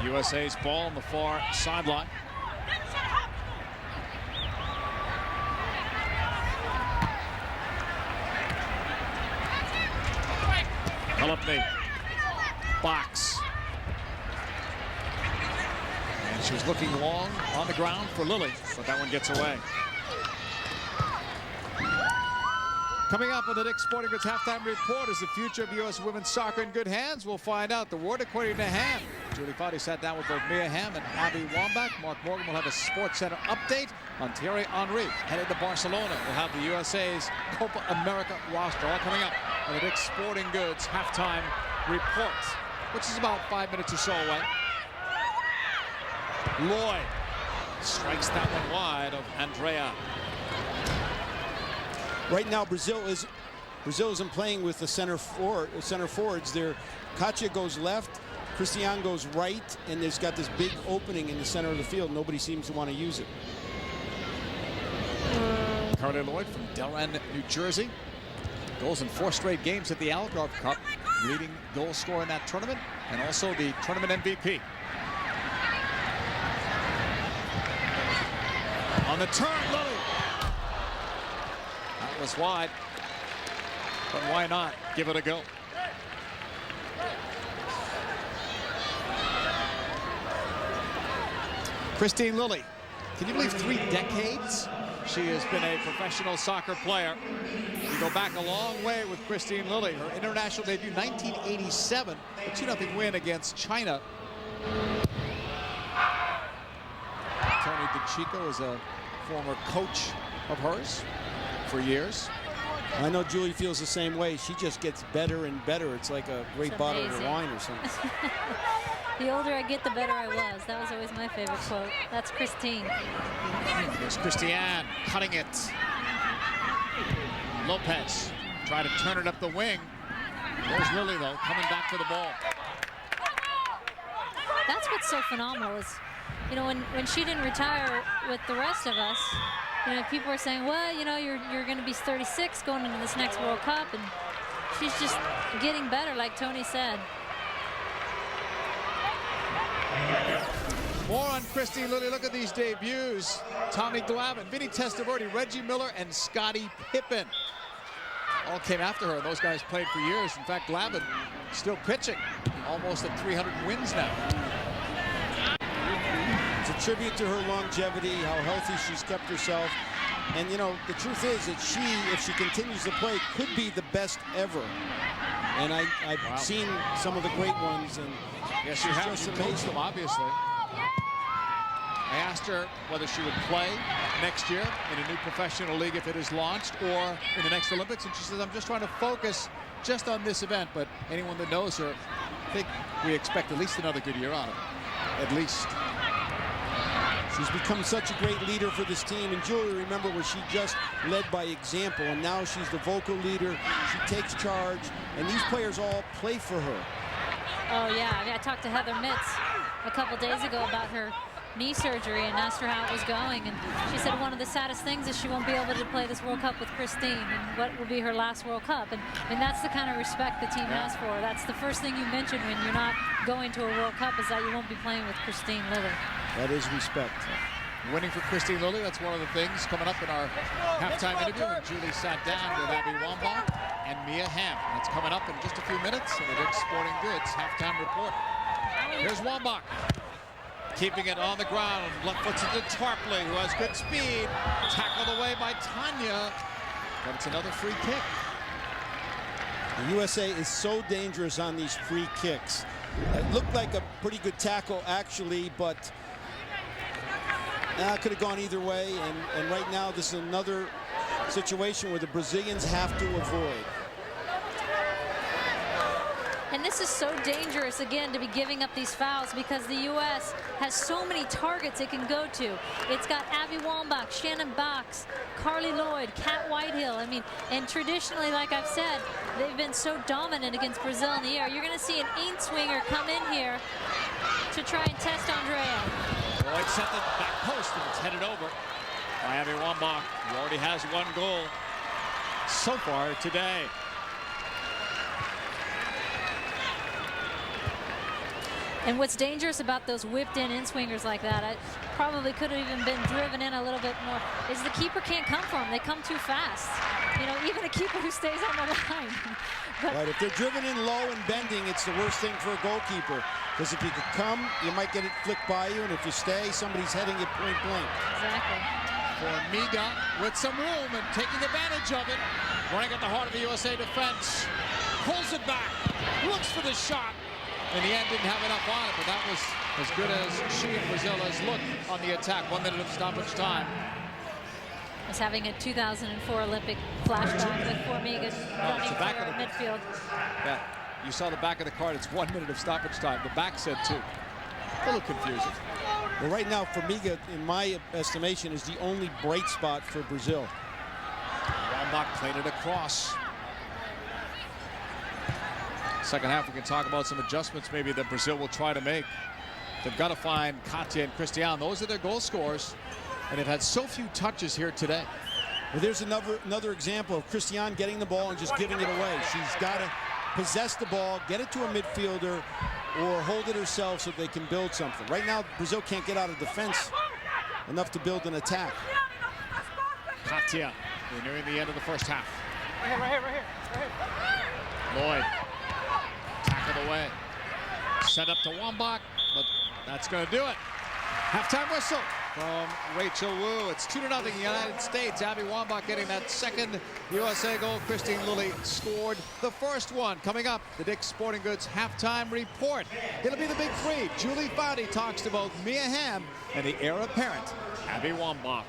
USA's ball on the far sideline. Chalupny. Boxx. And she was looking long on the ground for Lilly, but that one gets away. Coming up on the Dick's Sporting Goods Halftime Report, is the future of U.S. women's soccer in good hands? We'll find out. The word according to Ham. Julie Foudy sat down with both Mia Hamm and Abby Wambach. Mark Morgan will have a Sports Center update on Thierry Henry headed to Barcelona. We'll have the USA's Copa America roster all coming up on the Dick's Sporting Goods Halftime Report, which is about 5 minutes or so away. Lloyd strikes that one wide of Andrea. Right now, Brazil isn't playing with the center forwards. Katya goes left, Christian goes right, and there's got this big opening in the center of the field. Nobody seems to want to use it. Carly Lloyd from Delran, New Jersey. Goals in 4 straight games at the Algarve Cup. Leading goal scorer in that tournament, and also the tournament MVP. On the turn, Lilly. That was wide, but why not give it a go? Christine Lilly. Can you believe 3 decades she has been a professional soccer player? We go back a long way with Christine Lilly. Her international debut, 1987, a 2-0 win against China. Tony DeChico is a former coach of hers for years. I know Julie feels the same way. She just gets better and better. It's like a great bottle of wine or something. The older I get, the better I was. That was always my favorite quote. That's Christine. There's Christiane cutting it. Lopez try to turn it up the wing. There's Lilly, though, coming back for the ball. That's what's so phenomenal is, you know, when she didn't retire with the rest of us, you know, people are saying, well, you know, you're going to be 36 going into this next World Cup, and she's just getting better, like Tony said. More on Christine Lilly. Look at these debuts. Tommy Glavin, Vinny Testaverde, Reggie Miller, and Scottie Pippen all came after her. Those guys played for years. In fact, Glavin still pitching, almost at 300 wins now. It's a tribute to her longevity, how healthy she's kept herself. And, you know, the truth is that she, if she continues to play, could be the best ever. And I've seen some of the great ones, and yes, she has coached them, obviously. I asked her whether she would play next year in a new professional league if it is launched, or in the next Olympics, and she says, I'm just trying to focus just on this event. But anyone that knows her, I think we expect at least another good year on her, at least. She's become such a great leader for this team, and Julie, remember, where she just led by example, and now she's the vocal leader. She takes charge, and these players all play for her. Oh yeah, I mean, I talked to Heather Mitz a couple days ago about her knee surgery and asked her how it was going, and she said one of the saddest things is she won't be able to play this World Cup with Christine, and what will be her last World Cup. And that's the kind of respect the team has for her. That's the first thing you mention when you're not going to a World Cup, is that you won't be playing with Christine Lilly. That is respect. Winning for Christine Lilly, that's one of the things coming up in our halftime interview when Julie sat down with Abby Wambach and Mia Hamm. That's coming up in just a few minutes in the Dick's Sporting Goods halftime report. Here's Wambach, keeping it on the ground. Left foot to Tarpley, who has good speed. Tackled away by Tanya, but it's another free kick. The USA is so dangerous on these free kicks. It looked like a pretty good tackle, actually, but could have gone either way. And right now, this is another situation where the Brazilians have to avoid. And this is so dangerous, again, to be giving up these fouls, because the U.S. has so many targets it can go to. It's got Abby Wambach, Shannon Boxx, Carly Lloyd, Kat Whitehill. I mean, and traditionally, like I've said, they've been so dominant against Brazil in the air. You're going to see an in-swinger come in here to try and test Andrea. Lloyd sent the back post, and it's headed over by Abby Wambach, who already has 1 goal so far today. And what's dangerous about those whipped-in in-swingers like that, I probably could have even been driven in a little bit more, is the keeper can't come for them. They come too fast. You know, even a keeper who stays on the line. Right, if they're driven in low and bending, it's the worst thing for a goalkeeper. Because if you could come, you might get it flicked by you, and if you stay, somebody's heading it point blank. Exactly. For Miga with some room and taking advantage of it. Running at the heart of the USA defense. Pulls it back. Looks for the shot. In the end, didn't have enough on it, but that was as good as she and Brazil has looked on the attack. 1 minute of stoppage time. I was having a 2004 Olympic flashback with Formiga running for midfield. Yeah, you saw the back of the card. It's 1 minute of stoppage time. The back said 2. A little confusing. Well, right now, Formiga, in my estimation, is the only bright spot for Brazil. Wambach played it across. Second half, we can talk about some adjustments maybe that Brazil will try to make. They've got to find Katya and Christian. Those are their goal scorers. And they've had so few touches here today. Well, there's another example of Christian getting the ball and just giving it away. She's got to possess the ball, get it to a midfielder, or hold it herself so they can build something. Right now, Brazil can't get out of defense enough to build an attack. Katya, we're nearing the end of the first half. Right here. Lloyd, tackled away. Set up to Wambach, but that's going to do it. Halftime whistle from Rachel Wu. It's 2-0 United States. Abby Wambach getting that second USA goal. Christine Lilly scored the first one. Coming up, the Dick's Sporting Goods halftime report. It'll be the big three. Julie Foudy talks to both Mia Hamm and the heir apparent, Abby Wambach.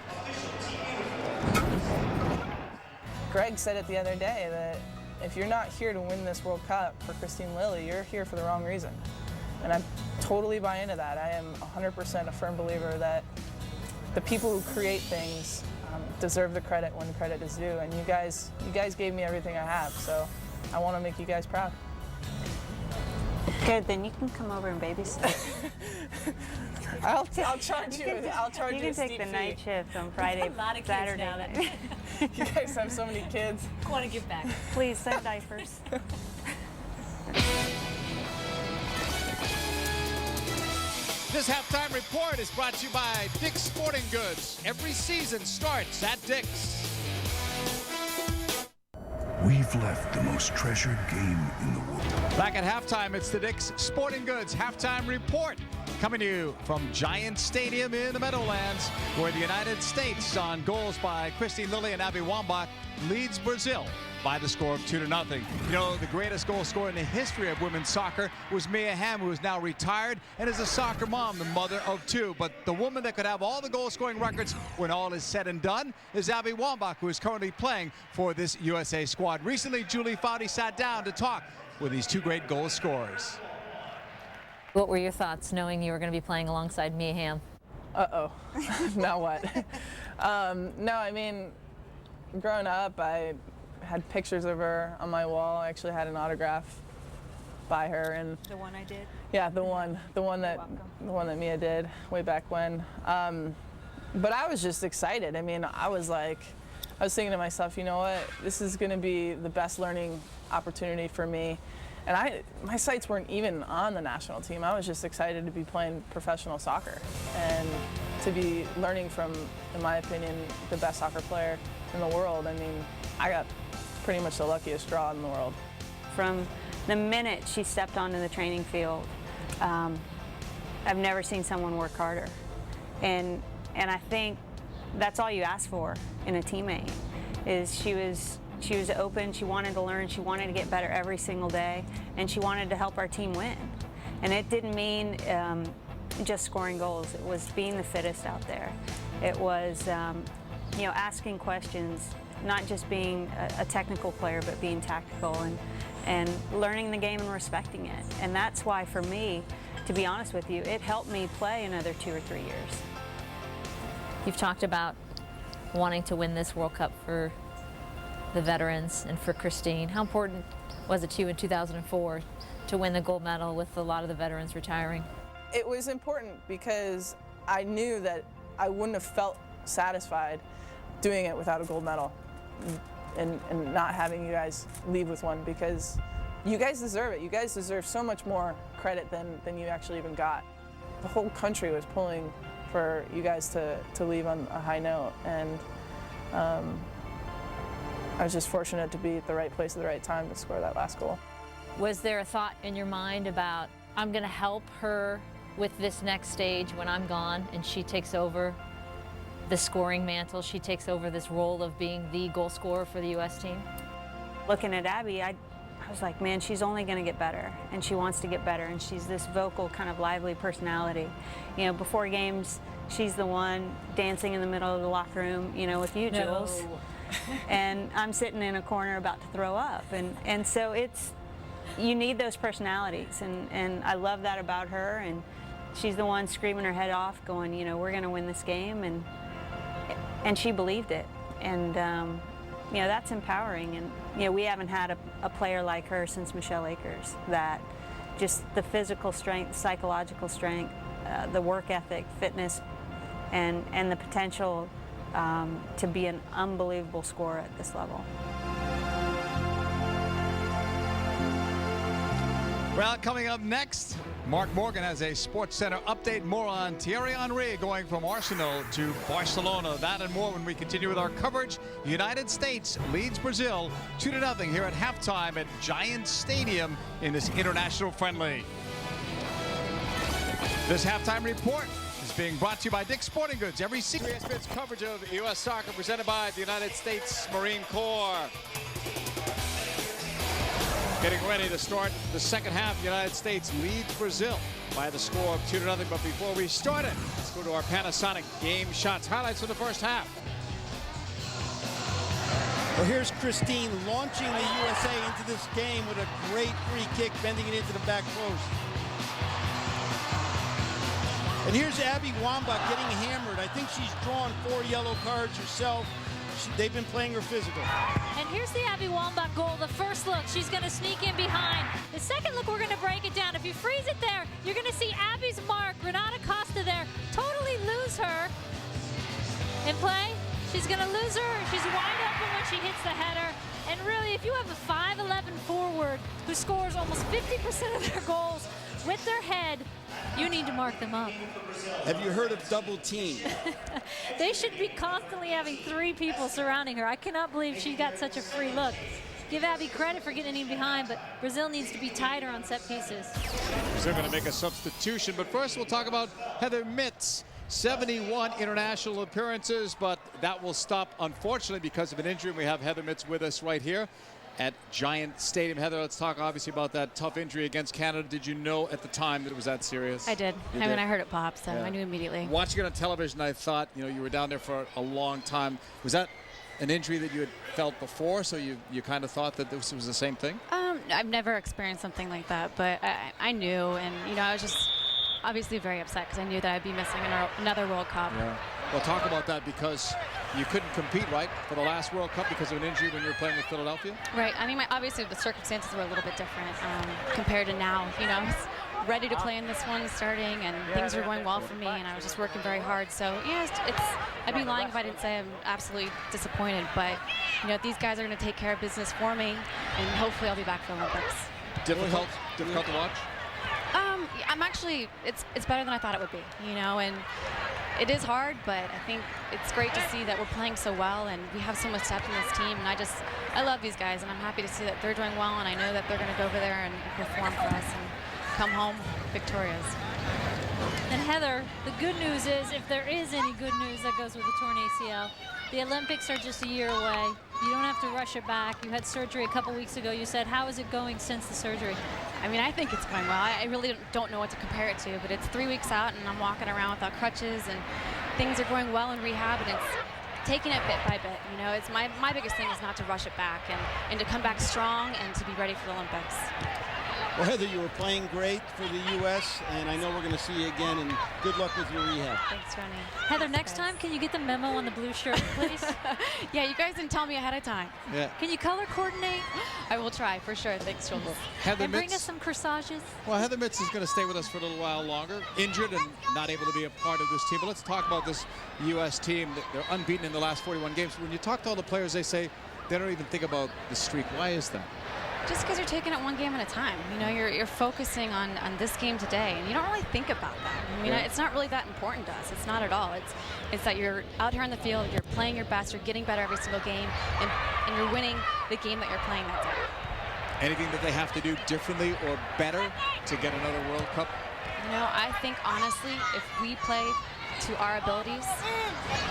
Greg said it the other day that if you're not here to win this World Cup for Christine Lilly, you're here for the wrong reason. And I totally buy into that. I am 100% a firm believer that the people who create things deserve the credit when credit is due. And you guys gave me everything I have, so I want to make you guys proud. Good, then you can come over and babysit. I'll charge you. I'll charge you. You can take the night shift on Friday, Saturday night. You guys have so many kids. I want to give back. Please send diapers. This halftime report is brought to you by Dick's Sporting Goods. Every season starts at Dick's. We've left the most treasured game in the world. Back at halftime, it's the Dick's Sporting Goods halftime report. Coming to you from Giant Stadium in the Meadowlands, where the United States, on goals by Christine Lilly and Abby Wambach, leads Brazil by the score of 2-0. You know, the greatest goal scorer in the history of women's soccer was Mia Hamm, who is now retired and is a soccer mom, the mother of two. But the woman that could have all the goal-scoring records when all is said and done is Abby Wambach, who is currently playing for this USA squad. Recently, Julie Foudy sat down to talk with these two great goal scorers. What were your thoughts knowing you were going to be playing alongside Mia Hamm? Uh-oh. Now what? No, I mean, growing up, I had pictures of her on my wall. I actually had an autograph by her, and The one I did? yeah, the one that Mia did way back when. But I was just excited. I mean, I was thinking to myself, you know what? This is going to be the best learning opportunity for me. And my sights weren't even on the national team. I was just excited to be playing professional soccer and to be learning from, in my opinion, the best soccer player in the world. I mean, I got pretty much the luckiest draw in the world. From the minute she stepped onto the training field, I've never seen someone work harder. And I think that's all you ask for in a teammate, is she was open, she wanted to learn, she wanted to get better every single day, and she wanted to help our team win. And it didn't mean just scoring goals. It was being the fittest out there. It was asking questions, not just being a technical player, but being tactical and learning the game and respecting it. And that's why, for me, to be honest with you, it helped me play another 2 or 3 years. You've talked about wanting to win this World Cup for the veterans and for Christine. How important was it to you in 2004 to win the gold medal with a lot of the veterans retiring? It was important because I knew that I wouldn't have felt satisfied doing it without a gold medal and not having you guys leave with one, because you guys deserve it. You guys deserve so much more credit than you actually even got. The whole country was pulling for you guys to leave on a high note, and I was just fortunate to be at the right place at the right time to score that last goal. Was there a thought in your mind about, I'm going to help her with this next stage when I'm gone and she takes over the scoring mantle, she takes over this role of being the goal scorer for the U.S. team? Looking at Abby, I was like, man, she's only going to get better, and she wants to get better, and she's this vocal, kind of lively personality. You know, before games, she's the one dancing in the middle of the locker room, you know, with you, Jules. No. And I'm sitting in a corner about to throw up. And so you need those personalities, and I love that about her, she's the one screaming her head off, going, you know, we're going to win this game, and she believed it, and you know, that's empowering. And you know, we haven't had a player like her since Michelle Akers. That just the physical strength, psychological strength, the work ethic, fitness, and the potential to be an unbelievable scorer at this level. Well, coming up next, Mark Morgan has a Sports Center update. More on Thierry Henry going from Arsenal to Barcelona. That and more when we continue with our coverage. United States leads Brazil 2-0 here at halftime at Giant Stadium in this international friendly. This halftime report is being brought to you by Dick's Sporting Goods. Every season. USAvBRA's coverage of U.S. soccer presented by the United States Marine Corps. Getting ready to start the second half. The United States leads Brazil by the score of 2-0. But before we start it, let's go to our Panasonic game shots. Highlights from the first half. Well, here's Christine launching the USA into this game with a great free kick, bending it into the back post. And here's Abby Wambach getting hammered. I think she's drawn 4 yellow cards herself. They've been playing her physical. And here's the Abby Wambach goal. The first look, she's going to sneak in behind. The second look, we're going to break it down. If you freeze it there, you're going to see Abby's mark, Renata Costa there, totally lose her. In play, she's going to lose her. She's wide open when she hits the header. And really, if you have a 5'11" forward who scores almost 50% of their goals with their head, you need to mark them up. Have you heard of double team? They should be constantly having 3 people surrounding her. I cannot believe she got such a free look. Give Abby credit for getting in behind, but Brazil needs to be tighter on set pieces. Brazil going to make a substitution, but first we'll talk about Heather Mitts. 71 international appearances, but that will stop, unfortunately, because of an injury. We have Heather Mitts with us right here at Giant Stadium. Heather, let's talk obviously about that tough injury against Canada. Did you know at the time that it was that serious? I did. I mean, I heard it pop, so I knew immediately. Watching it on television, I thought, you know, you were down there for a long time. Was that an injury that you had felt before, so you kind of thought that this was the same thing? I've never experienced something like that, but I knew, and, you know, I was just obviously very upset because I knew that I'd be missing another World Cup. Yeah. Well, talk about that, because you couldn't compete, right, for the last World Cup because of an injury when you were playing with Philadelphia? Right. I mean, obviously the circumstances were a little bit different compared to now. You know, I was ready to play in this one starting, and things were going well for me, and I was just working very hard. So, yeah, I'd be lying if I didn't say I'm absolutely disappointed. But, you know, these guys are going to take care of business for me, and hopefully I'll be back for Olympics. Difficult to watch? I'm actually, it's better than I thought it would be, you know, and it is hard, but I think it's great to see that we're playing so well and we have so much depth in this team, and I love these guys, and I'm happy to see that they're doing well, and I know that they're going to go over there and perform for us and come home victorious. And Heather, the good news is, if there is any good news that goes with the torn ACL, the Olympics are just a year away. You don't have to rush it back. You had surgery a couple weeks ago. You said, how is it going since the surgery? I mean, I think it's going well. I really don't know what to compare it to, but it's 3 weeks out, and I'm walking around without crutches, and things are going well in rehab, and it's taking it bit by bit. You know, it's my biggest thing is not to rush it back and to come back strong and to be ready for the Olympics. Well, Heather, you were playing great for the U.S., and I know we're going to see you again, and good luck with your rehab. Thanks, Ronnie. Heather, next time, can you get the memo on the blue shirt, please? Yeah, you guys didn't tell me ahead of time. Yeah. Can you color coordinate? I will try, for sure. Thanks, Jules. Heather And Mitts, bring us some corsages. well, Heather Mitts is going to stay with us for a little while longer, injured and not able to be a part of this team. But let's talk about this U.S. team. They're unbeaten in the last 41 games. When you talk to all the players, they say they don't even think about the streak. Why is that? Just because you're taking it one game at a time. You know, you're focusing on this game today, and you don't really think about that. I mean, it's not really that important to us. It's not at all. It's that you're out here on the field, you're playing your best, you're getting better every single game, and you're winning the game that you're playing that day. Anything that they have to do differently or better to get another World Cup? You know, I think, honestly, if we play to our abilities,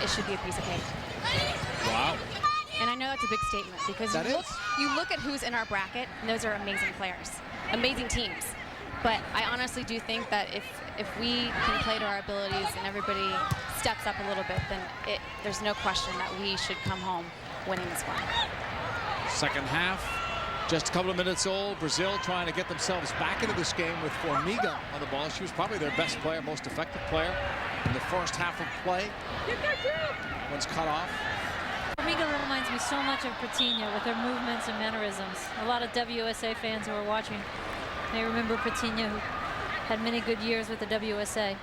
it should be a piece of cake. Wow. And I know that's a big statement, because you look at who's in our bracket, and those are amazing players, amazing teams. But I honestly do think that if we can play to our abilities and everybody steps up a little bit, then there's no question that we should come home winning this one. Second half, Just a couple of minutes old. Brazil trying to get themselves back into this game with Formiga on the ball. She was probably their best player, most effective player in the first half of play. One's cut off. Formiga reminds me so much of Patinha with her movements and mannerisms. A lot of WSA fans who are watching may remember Patinha, who had many good years with the WSA.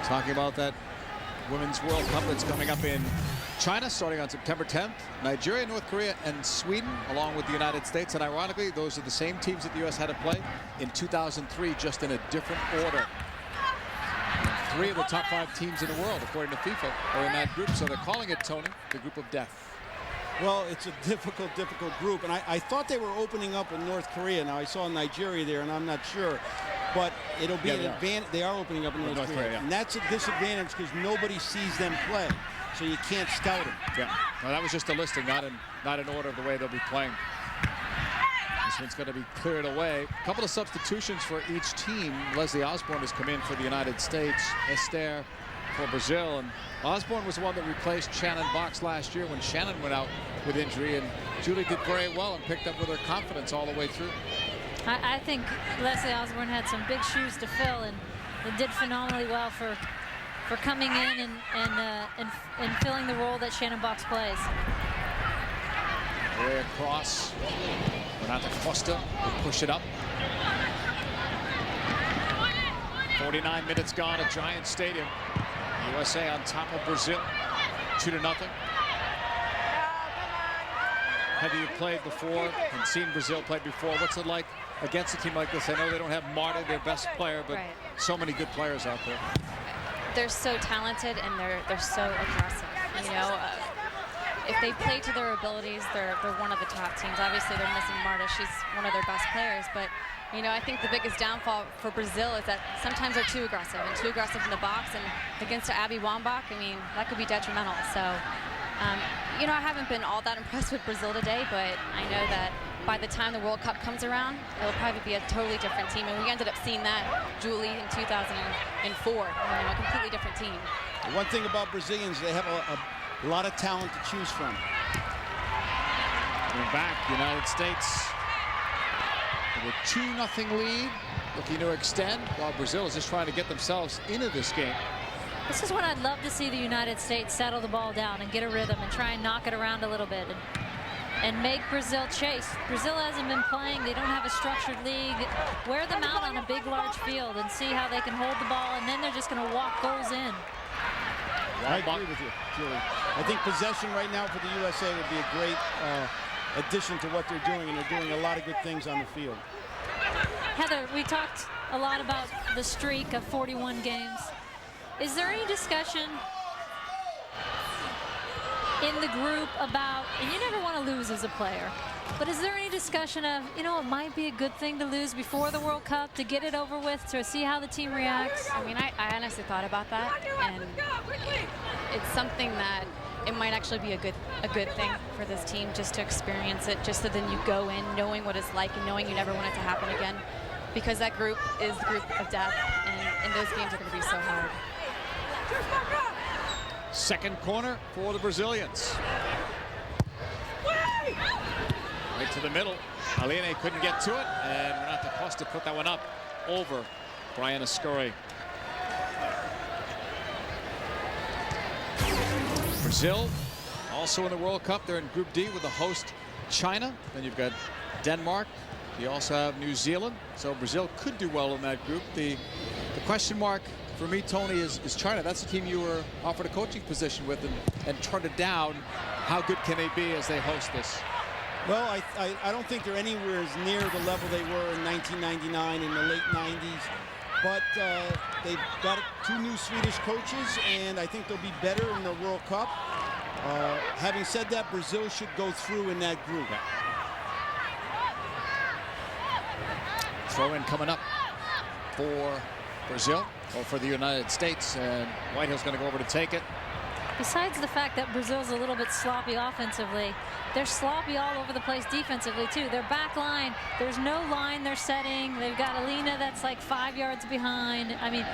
Talking about that Women's World Cup that's coming up in China starting on September 10th. Nigeria, North Korea, and Sweden, along with the United States. And ironically, those are the same teams that the U.S. had to play in 2003, just in a different order. And 3 of the top 5 teams in the world, according to FIFA, are in that group. So they're calling it, Tony, the group of death. Well, it's a difficult group. And I thought they were opening up in North Korea. Now, I saw Nigeria there, and I'm not sure. But it'll be an advantage. They are opening up in North Korea. Yeah. And that's a disadvantage because nobody sees them play. So you can't scout them. Yeah. Well, that was just a listing, not in order of the way they'll be playing. This one's going to be cleared away. A couple of substitutions for each team. Leslie Osborne has come in for the United States. Esther for Brazil. And Osborne was the one that replaced Shannon Boxx last year when Shannon went out with injury. And Julie did very well and picked up with her confidence all the way through. I think Leslie Osborne had some big shoes to fill and did phenomenally well for coming in and filling the role that Shannon Boxx plays. Way across. Renata Costa will push it up. 49 minutes gone at Giant Stadium. USA on top of Brazil, 2-0. Have you played before and seen Brazil play before? What's it like against a team like this? I know they don't have Marta, their best player, but so many good players out there. They're so talented and they're so aggressive. You know, if they play to their abilities, they're one of the top teams. Obviously, they're missing Marta. She's one of their best players, but you know, I think the biggest downfall for Brazil is that sometimes they're too aggressive in the box, and against Abby Wambach, I mean, that could be detrimental. So, you know, I haven't been all that impressed with Brazil today, but I know that by the time the World Cup comes around, it'll probably be a totally different team. And we ended up seeing that, Julie, in 2004, you know, a completely different team. The one thing about Brazilians, they have a lot of talent to choose from. Coming back, United States with a 2-0 lead, looking to extend, while Brazil is just trying to get themselves into this game. This is when I'd love to see the United States settle the ball down and get a rhythm and try and knock it around a little bit and make Brazil chase. Brazil hasn't been playing. They don't have a structured league. Wear them out on a big, large field and see how they can hold the ball, and then they're just going to walk goals in. I agree with you, Julie. I think possession right now for the USA would be a great addition to what they're doing, and they're doing a lot of good things on the field. Heather, we talked a lot about the streak of 41 games. Is there any discussion in the group about, and you never want to lose as a player, but is there any discussion of, you know, it might be a good thing to lose before the World Cup to get it over with, to see how the team reacts? I mean, I honestly thought about that, and it's something that it might actually be a good thing for this team, just to experience it, just so then you go in knowing what it's like and knowing you never want it to happen again, because that group is the group of death, and those games are going to be so hard. Second corner for the Brazilians. Right to the middle. Aline couldn't get to it, and Renata Costa put that one up over Brianna Scurry. Brazil also in the World Cup. They're in Group D with the host China. Then you've got Denmark. You also have New Zealand. So Brazil could do well in that group. The question mark for me, Tony, is China. That's the team you were offered a coaching position with and turned it down. How good can they be as they host this? Well, I don't think they're anywhere as near the level they were in 1999 in the late 90s. But they've got 2 new Swedish coaches, and I think they'll be better in the World Cup. Having said that, Brazil should go through in that group. Throw in coming up for Brazil, or for the United States, and Whitehill's going to go over to take it. Besides the fact that Brazil's a little bit sloppy offensively, they're sloppy all over the place defensively too. Their back line, there's no line they're setting. They've got Alina that's like 5 yards behind. I mean,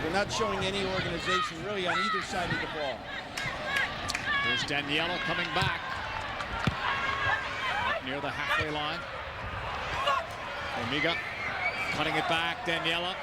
they're not showing any organization really on either side of the ball. There's Daniela coming back. near the halfway line. Omega cutting it back. Daniela.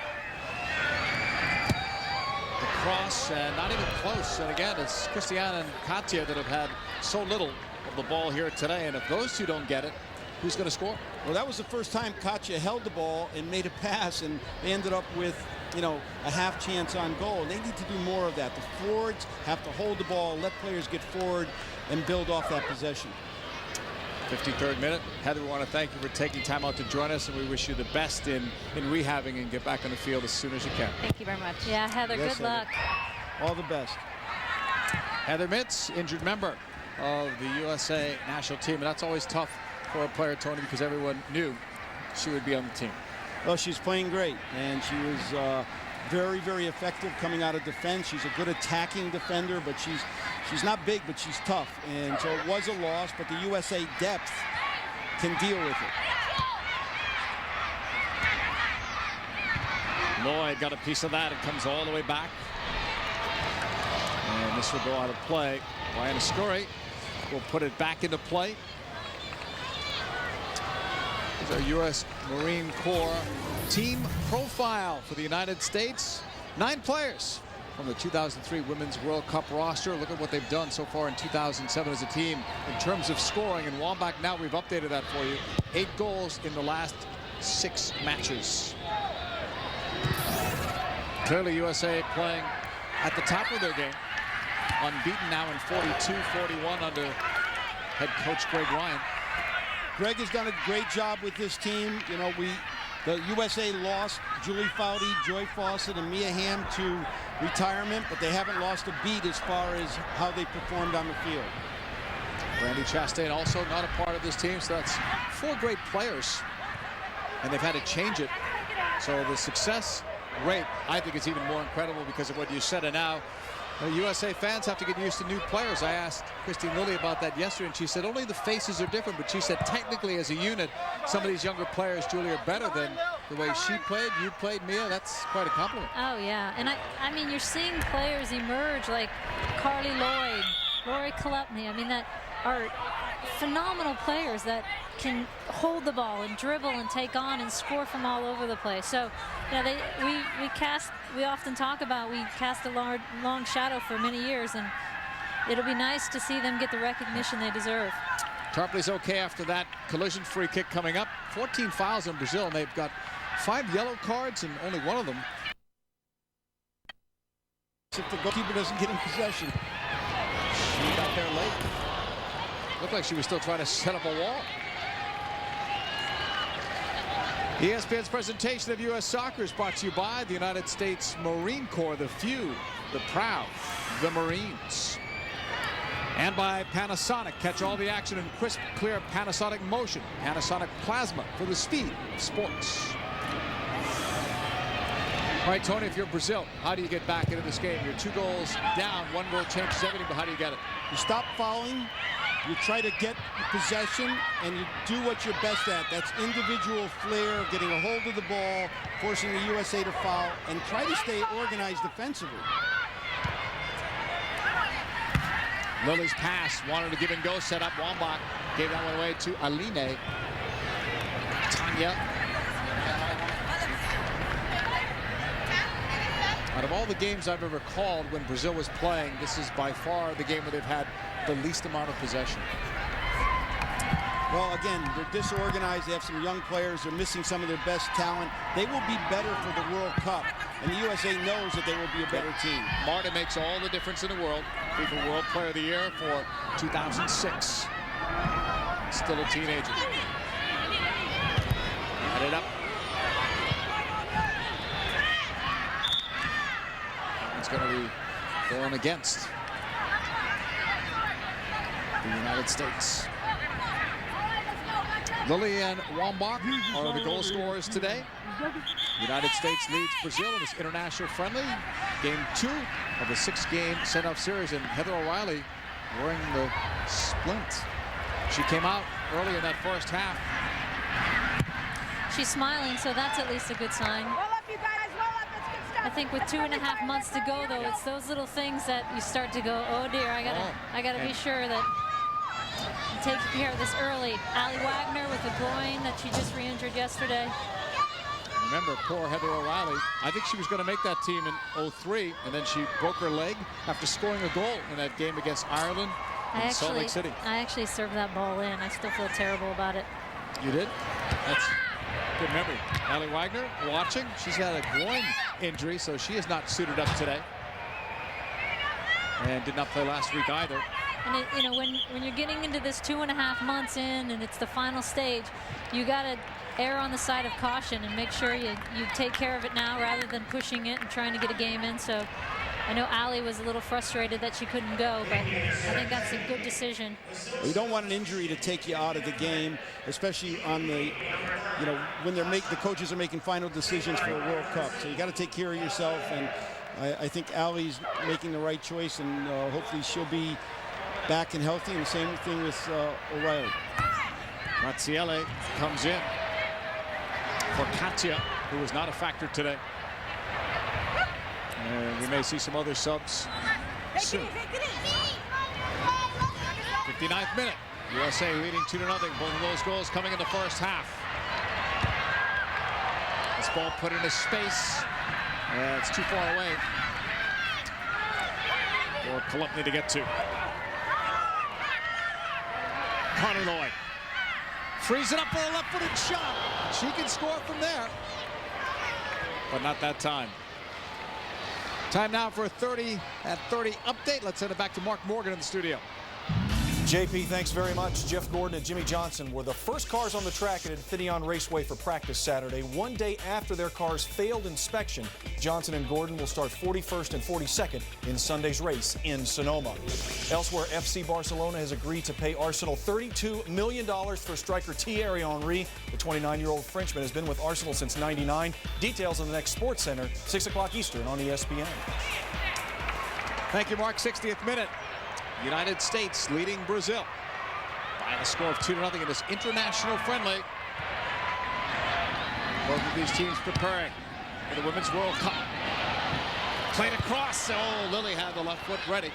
The cross, and not even close. And again, it's Christiane and Katja that have had so little of the ball here today. And if those two don't get it, who's going to score? Well, that was the first time Katja held the ball and made a pass, and they ended up with, you know, a half chance on goal. They need to do more of that. The forwards have to hold the ball, let players get forward, and build off that possession. 53rd minute. Heather, we want to thank you for taking time out to join us, and we wish you the best in rehabbing and get back on the field as soon as you can. Thank you very much. Yeah, Heather, Yes, good luck. All the best. Heather Mitz, injured member of the USA national team, and that's always tough for a player, Tony, because everyone knew she would be on the team. Well, she's playing great, and she was very, very effective coming out of defense. She's a good attacking defender, but she's not big, but she's tough. And so it was a loss, but the USA depth can deal with it. Lloyd got a piece of that. It comes all the way back. And this will go out of play. Ryan Scurry will put it back into play. Our U.S. Marine Corps team profile for the United States. 9 players from the 2003 Women's World Cup roster. Look at what they've done so far in 2007 as a team in terms of scoring. And Wambach, now we've updated that for you. 8 goals in the last 6 matches. Clearly USA playing at the top of their game. Unbeaten now in 42-41 under head coach Greg Ryan. Greg has done a great job with this team. You know, the USA lost Julie Foudy, Joy Fawcett, and Mia Hamm to retirement, but they haven't lost a beat as far as how they performed on the field. Brandy Chastain also not a part of this team, so that's 4 great players, and they've had to change it. So the success rate, I think, is even more incredible because of what you said. And now USA fans have to get used to new players. I asked Christine Lilly about that yesterday, and she said only the faces are different, but she said technically as a unit, some of these younger players, Julie, are better than the way she played, you played, Mia. That's quite a compliment. Oh, yeah. And I mean, you're seeing players emerge like Carly Lloyd, Lori Chalupny. I mean, that are phenomenal players that can hold the ball and dribble and take on and score from all over the place. So, you know, we often talk about we cast a long shadow for many years, and it'll be nice to see them get the recognition they deserve. Tarpley's okay after that collision free kick coming up. 14 fouls in Brazil, and they've got 5 yellow cards, and only one of them. If the goalkeeper doesn't get in possession. She got there late. Looked like she was still trying to set up a wall. ESPN's presentation of U.S. Soccer is brought to you by the United States Marine Corps, the few, the proud, the Marines. And by Panasonic. Catch all the action in crisp, clear Panasonic motion. Panasonic Plasma for the speed of sports. All right, Tony, if you're Brazil, how do you get back into this game? You're 2 goals down, 1 goal changes everything, but how do you get it? You stop fouling, you try to get possession, and you do what you're best at. That's individual flair, getting a hold of the ball, forcing the USA to foul, and try to stay organized defensively. Lilly's pass, wanted to give and go, set up. Wambach gave that one away to Aline. Tanya. Out of all the games I've ever called when Brazil was playing, this is by far the game where they've had the least amount of possession. Well, again, they're disorganized. They have some young players. They're missing some of their best talent. They will be better for the World Cup, and the USA knows that they will be a better team. Marta makes all the difference in the world. FIFA World Player of the Year for 2006. Still a teenager. Got it up. It's going to be going against the United States. Lilly and Wambach are the goal scorers today. The United States leads Brazil in this international friendly. Game 2 of a 6-game send-off series, and Heather O'Reilly wearing the splint. She came out early in that first half. She's smiling, so that's at least a good sign. I think with 2.5 months to go, though, it's those little things that you start to go, oh dear, I gotta be sure that take care of this early. Allie Wagner with the groin that she just re-injured yesterday. Remember, poor Heather O'Reilly. I think she was going to make that team in 03, and then she broke her leg after scoring a goal in that game against Ireland in Salt Lake City. I actually served that ball in. I still feel terrible about it. You did? That's good memory. Allie Wagner watching. She's had a groin injury, so she is not suited up today. And did not play last week either. And you know, when you're getting into this 2.5 months in and it's the final stage, you got to err on the side of caution and make sure you take care of it now rather than pushing it and trying to get a game in. So I know Allie was a little frustrated that she couldn't go, but I think that's a good decision. Well, you don't want an injury to take you out of the game, especially on the, you know, when the coaches are making final decisions for a World Cup. So you got to take care of yourself, and I think Allie's making the right choice, and hopefully she'll be back and healthy. And the same thing with O'Reilly. Razziele comes in for Katia, who was not a factor today. And we may see some other subs soon. 59th minute. USA leading 2-0. Both of those goals coming in the first half. This ball put into space. It's too far away for Chalupny to get to. Connie Lloyd frees it up for a left-footed shot. She can score from there, but not that time. Time now for a 30 at 30 update. Let's send it back to Mark Morgan in the studio. JP, thanks very much. Jeff Gordon and Jimmy Johnson were the first cars on the track at Infineon Raceway for practice Saturday. One day after their cars failed inspection, Johnson and Gordon will start 41st and 42nd in Sunday's race in Sonoma. Elsewhere, FC Barcelona has agreed to pay Arsenal $32 million for striker Thierry Henry. The 29-year-old Frenchman has been with Arsenal since '99. Details on the next Sports Center, 6 o'clock Eastern on ESPN. Thank you, Mark. 60th minute. United States leading Brazil by a score of 2-0 in this international friendly. Both of these teams preparing for the Women's World Cup. Played across. Oh, Lilly had the left foot ready.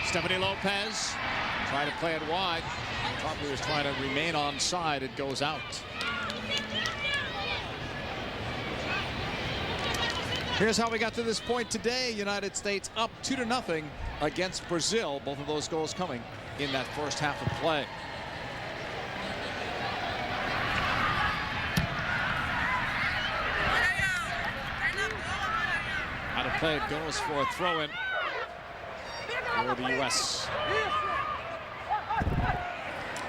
Stephanie Lopez trying to play it wide. Tarpley was trying to remain on side. It goes out. Here's how we got to this point today. United States up 2-0 against Brazil. Both of those goals coming in that first half of play. Out of play, it goes for a throw-in for the U.S.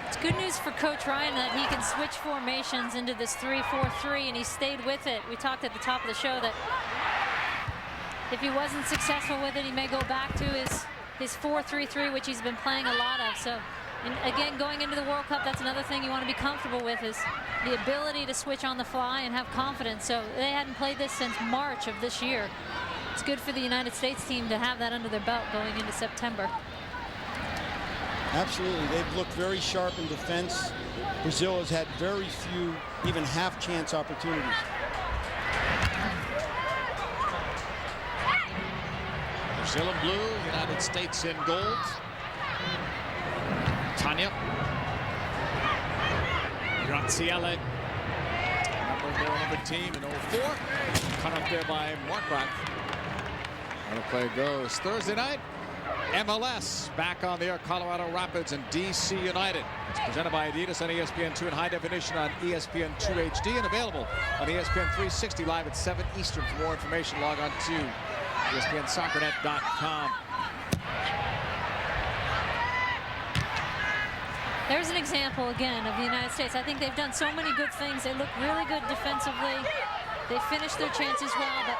It's good news for Coach Ryan that he can switch formations into this 3-4-3, and he stayed with it. We talked at the top of the show that if he wasn't successful with it, he may go back to his 4-3-3, which he's been playing a lot of. So, and again, going into the World Cup, that's another thing you want to be comfortable with, is the ability to switch on the fly and have confidence. So they hadn't played this since March of this year. It's good for the United States team to have that under their belt going into September. Absolutely. They've looked very sharp in defense. Brazil has had very few, even half-chance opportunities. Brazil in blue, United States in gold. Tanya. Razziele. Number team in 04. Cut up there by Markgraf. How the play goes. Thursday night, MLS back on the air. Colorado Rapids and DC United. It's presented by Adidas on ESPN2 in high definition on ESPN2 HD and available on ESPN 360 live at 7 Eastern. For more information, log on to ESPNSoccerNet.com. There's an example again of the United States. I think they've done so many good things. They look really good defensively. They finished their chances well, but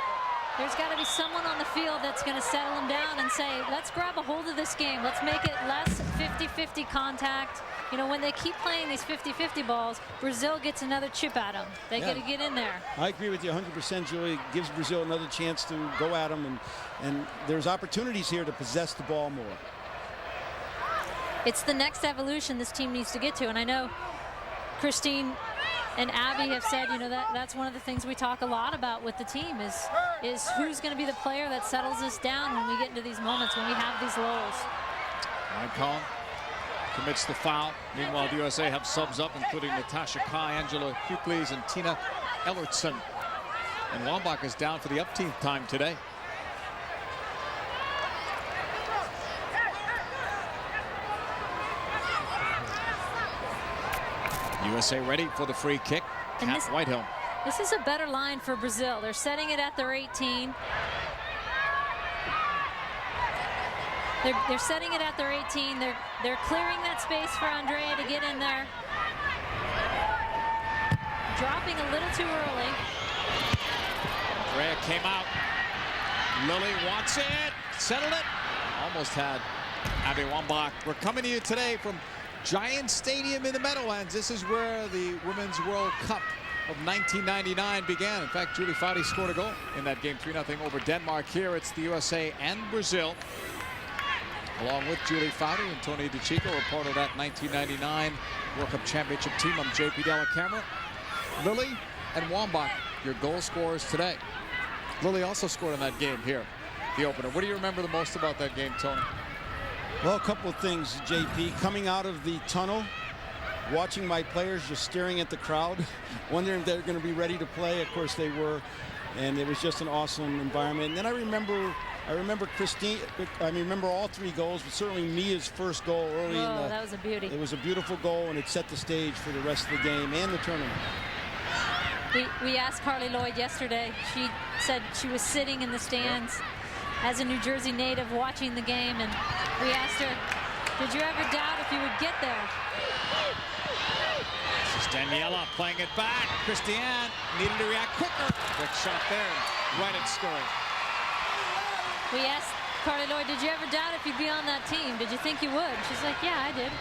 there's got to be someone on the field that's going to settle them down and say, let's grab a hold of this game. Let's make it less 50-50 contact. You know, when they keep playing these 50-50 balls, Brazil gets another chip at them. They got to get in there. I agree with you 100%, Julie. Gives Brazil another chance to go at them, and there's opportunities here to possess the ball more. It's the next evolution this team needs to get to, and I know Christine and Abby have said, you know, that's one of the things we talk a lot about with the team is who's going to be the player that settles us down when we get into these moments, when we have these lulls. Rampone commits the foul. Meanwhile, the USA have subs up, including Natasha Kai, Angela Hucles, and Tina Ellertson. And Wambach is down for the up-team time today. USA ready for the free kick. Capt Whitehill. This is a better line for Brazil. They're setting it at their 18. They're setting it at their 18. They're clearing that space for Andrea to get in there. Dropping a little too early. Andrea came out. Lilly wants it. Settled it. Almost had Abby Wambach. We're coming to you today from Giant Stadium in the Meadowlands. This is where the Women's World Cup of 1999 began. In fact, Julie Foudy scored a goal in that game, 3-0 over Denmark. Here it's the USA and Brazil, along with Julie Foudy and Tony DeChico, were part of that 1999 World Cup Championship team. I'm JP Della Camera. Lilly and Wambach, your goal scorers today. Lilly also scored in that game here, the opener. What do you remember the most about that game, Tony? Well, a couple of things, JP. Coming out of the tunnel, watching my players just staring at the crowd, wondering if they're going to be ready to play. Of course they were, and it was just an awesome environment. And then I remember Christine. I remember all three goals, but certainly Mia's first goal early in the. That was a beauty. It was a beautiful goal, and it set the stage for the rest of the game and the tournament. We asked Carly Lloyd yesterday. She said she was sitting in the stands as a New Jersey native watching the game, and we asked her, did you ever doubt if you would get there? This is Daniela playing it back. Christiane needed to react quicker. Quick shot there, right at Scurry. We asked Carly Lloyd, did you ever doubt if you'd be on that team? Did you think you would? She's like, yeah, I did.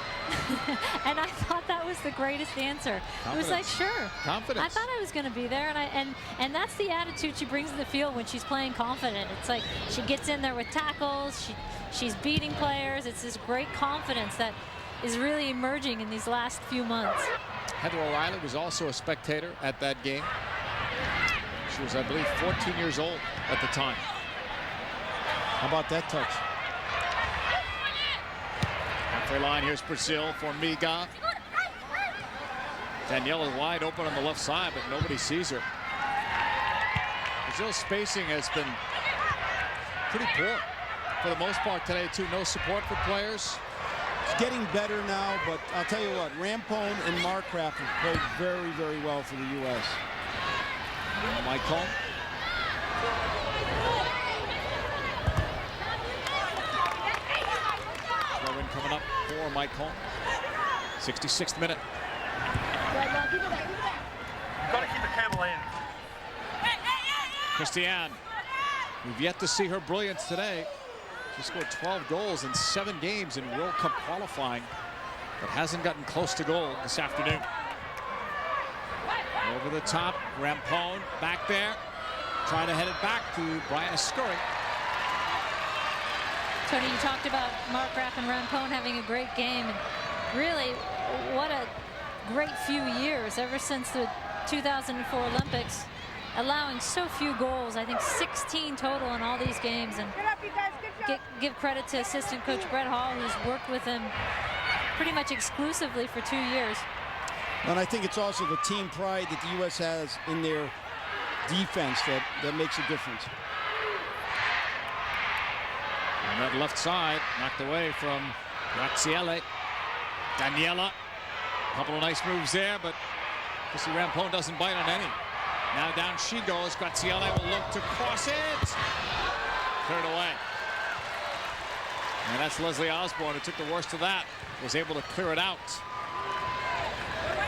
And I thought that was the greatest answer. Confidence. It was like, sure. Confidence. I thought I was going to be there, and that's the attitude she brings to the field when she's playing confident. It's like she gets in there with tackles. She's beating players. It's this great confidence that is really emerging in these last few months. Heather O'Reilly was also a spectator at that game. She was, I believe, 14 years old at the time. How about that touch? Halfway line, here's Brazil for Miga. Daniela wide open on the left side, but nobody sees her. Brazil's spacing has been pretty poor for the most part today, too. No support for players. It's getting better now, but I'll tell you what, Rampone and Markgraf have played very, very well for the U.S. Michael. Throw-in coming up for Michael. 66th minute. Gotta keep the cable in. Christiane. We've yet to see her brilliance today. She scored 12 goals in 7 games in World Cup qualifying, but hasn't gotten close to goal this afternoon. Over the top, Rampone back there, trying to head it back to Brian Scurry. Tony, you talked about Markgraf and Rampone having a great game, and really, what a great few years ever since the 2004 Olympics, allowing so few goals. I think 16 total in all these games, and give credit to assistant coach Brett Hall, who's worked with him pretty much exclusively for 2 years. And I think it's also the team pride that the U.S. has in their defense that makes a difference. On that left side, knocked away from Graziele. Daniela, a couple of nice moves there, but you see Rampone doesn't bite on any. Now down she goes. Graziele will look to cross it. Cleared away. And that's Leslie Osborne, who took the worst of that, was able to clear it out.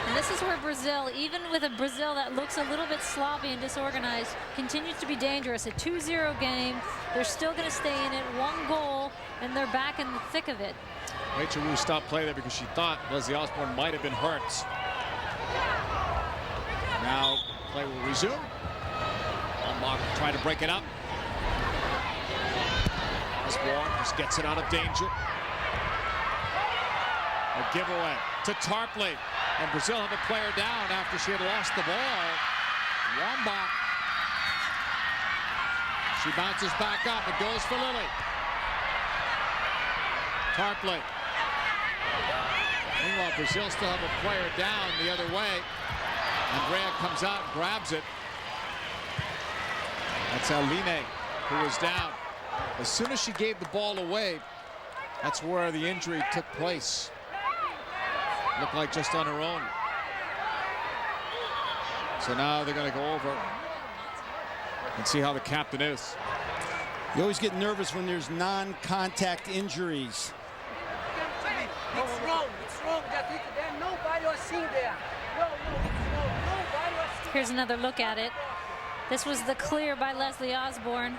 And this is where Brazil, even with a Brazil that looks a little bit sloppy and disorganized, continues to be dangerous. A 2-0 game, they're still going to stay in it. 1 goal, and they're back in the thick of it. Rachel Wu stopped play there because she thought Leslie Osborne might have been hurt. Now play will resume. Wambach trying to break it up. Osborne just gets it out of danger. A giveaway to Tarpley. And Brazil have a player down after she had lost the ball. Wambach. She bounces back up. It goes for Lilly. Tarpley Meanwhile, Brazil still have a player down the other way. Andrea comes out and grabs it. That's Aline, who was down. As soon as she gave the ball away, that's where the injury took place. Looked like just on her own. So now they're going to go over and see how the captain is. You always get nervous when there's non-contact injuries. It's wrong. It's wrong. There's nobody was seen there. No, it's wrong. Nobody was seen. Here's another look at it. This was the clear by Leslie Osborne.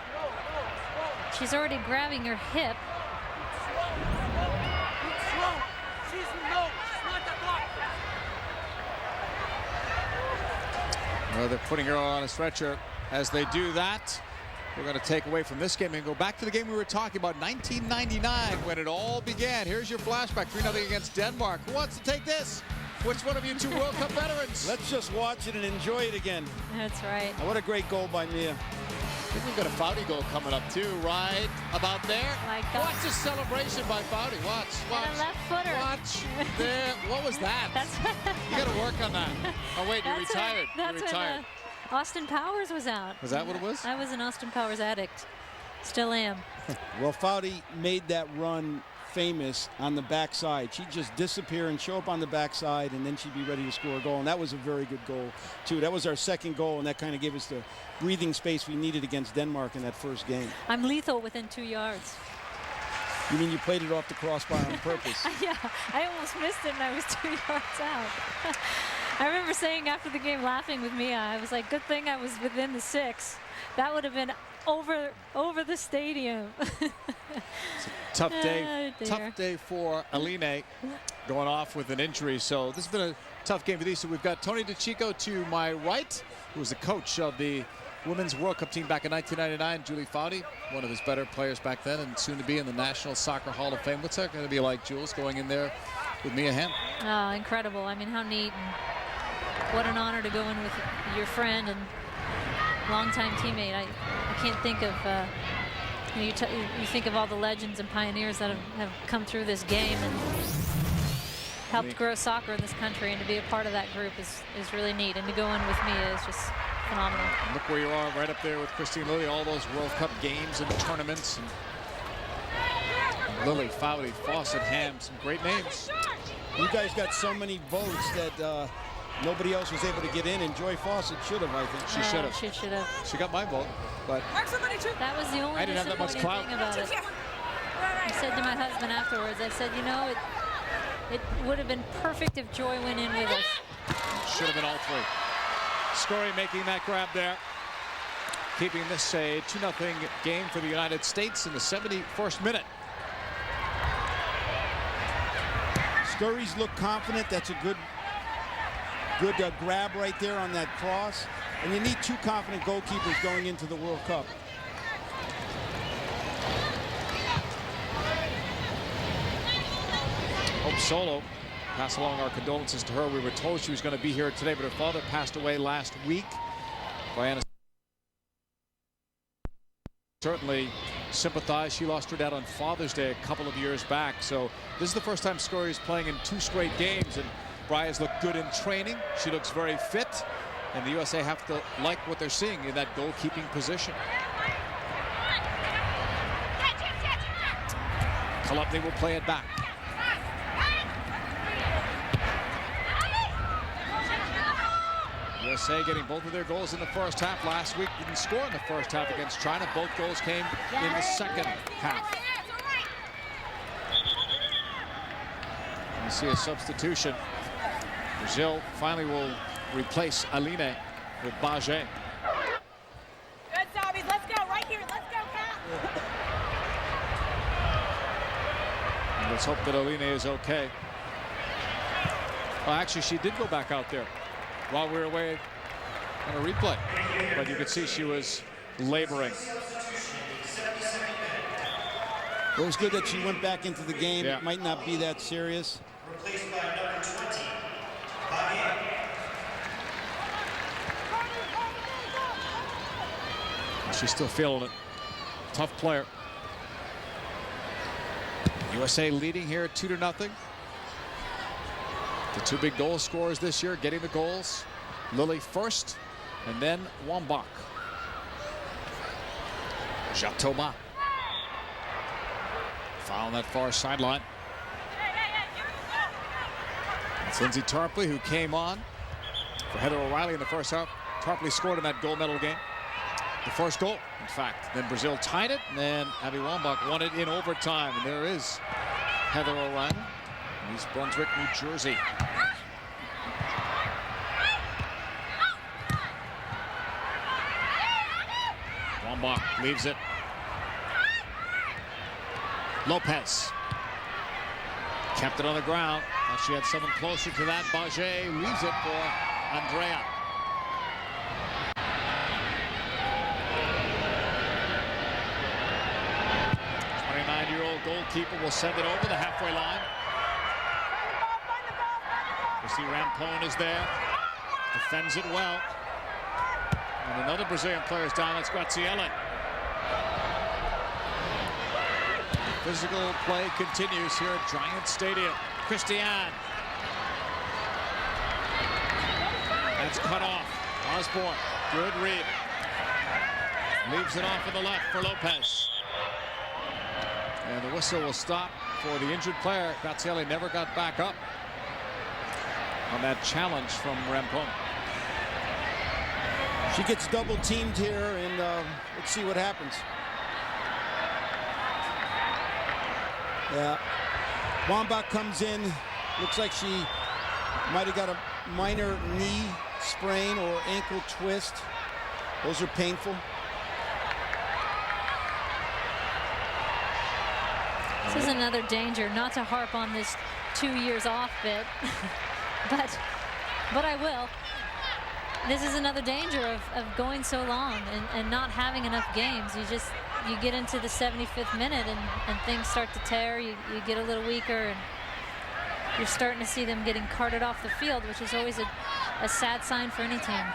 She's already grabbing her hip. It's wrong. She's not a doctor. Well, they're putting her on a stretcher. As they do that, we're going to take away from this game and go back to the game we were talking about, 1999, when it all began. Here's your flashback, 3-0 against Denmark. Who wants to take this? Which one of you two World Cup veterans? Let's just watch it and enjoy it again. That's right. What a great goal by Mia. I think we've got a Foudy goal coming up too, right about there. Like that. Watch this celebration by Foudy. Watch. And a left footer. Watch there. What was that? That's you got to work on that. Oh wait, you're retired. That's you're retired. when Austin Powers was out. Was that what it was? I was an Austin Powers addict. Still am. Well, Foudy made that run famous on the backside. She'd just disappear and show up on the backside, and then she'd be ready to score a goal. And that was a very good goal, too. That was our second goal, and that kind of gave us the breathing space we needed against Denmark in that first game. I'm lethal within 2 yards. You mean you played it off the crossbar on purpose? Yeah, I almost missed it, and I was 2 yards out. I remember saying after the game, laughing with Mia, I was like, good thing I was within the 6. That would have been over the stadium. Tough day. Oh, tough day for Aline, going off with an injury. So this has been a tough game for these. So we've got Tony DeChico to my right, who was the coach of the Women's World Cup team back in 1999. Julie Foudy, one of his better players back then, and soon to be in the National Soccer Hall of Fame. What's that going to be like, Jules, going in there with Mia Hamm? Oh, incredible. I mean, how neat and what an honor to go in with your friend and longtime teammate. I can't think of, you think of all the legends and pioneers that have come through this game and helped grow soccer in this country, and to be a part of that group is really neat. And to go in with Mia is just phenomenal. And look where you are, right up there with Christine Lilly, all those World Cup games and tournaments. And Lilly, Foudy, Fawcett, Hamm, some great names. You guys got so many votes that nobody else was able to get in, and Joy Fawcett should have, I think. She should have. She should have. She got my vote, but that was the only I didn't have that much clout. thing about it. I said to my husband afterwards, I said, you know, it would have been perfect if Joy went in with us. Should have been all three. Scurry making that grab there, keeping this a 2-0 game for the United States in the 71st minute. Scurry's look confident. That's a good grab right there on that cross. And you need 2 confident goalkeepers going into the World Cup. Hope Solo, pass along our condolences to her. We were told she was going to be here today, but her father passed away last week. Diana certainly sympathize. She lost her dad on Father's Day a couple of years back. So this is the first time Scurry is playing in 2 straight games. And Bria's looked good in training. She looks very fit. And the USA have to like what they're seeing in that goalkeeping position. Chalupny will play it back. USA getting both of their goals in the first half. Last week didn't score in the first half against China. Both goals came in the second half. You see a substitution. Brazil finally will replace Aline with Bajé. Good, Zombies. Let's go. Right here. Let's go, Cap. Let's hope that Aline is okay. Well, actually, she did go back out there while we were away on a replay. But you could see she was laboring. It was good that she went back into the game. Yeah. It might not be that serious. Replaced by number 20. She's still feeling it. Tough player. USA leading here 2-0. The two big goal scorers this year getting the goals. Lilly first, and then Wambach. Jatoma. Foul on that far sideline. It's Lindsay Tarpley who came on for Heather O'Reilly in the first half. Tarpley scored in that gold medal game. The first goal, in fact. Then Brazil tied it, and then Abby Wambach won it in overtime. And there is Heather O'Reilly, East Brunswick, New Jersey. Wambach leaves it. Lopez kept it on the ground. Thought she had someone closer to that. Baget leaves it for Andrea. Goalkeeper will send it over the halfway line. You see Rampone is there. Defends it well. And another Brazilian player is down. That's Graziella. Physical play continues here at Giant Stadium. Christiane. That's cut off. Osborne. Good read. Leaves it off on the left for Lopez. And the whistle will stop for the injured player. Graziella never got back up on that challenge from Rampone. She gets double teamed here, and let's see what happens. Yeah, Wambach comes in. Looks like she might have got a minor knee sprain or ankle twist. Those are painful. This is another danger, not to harp on this 2 years off bit, but I will. This is another danger of going so long and not having enough games. You get into the 75th minute and things start to tear. You get a little weaker, and you're starting to see them getting carted off the field, which is always a sad sign for any team.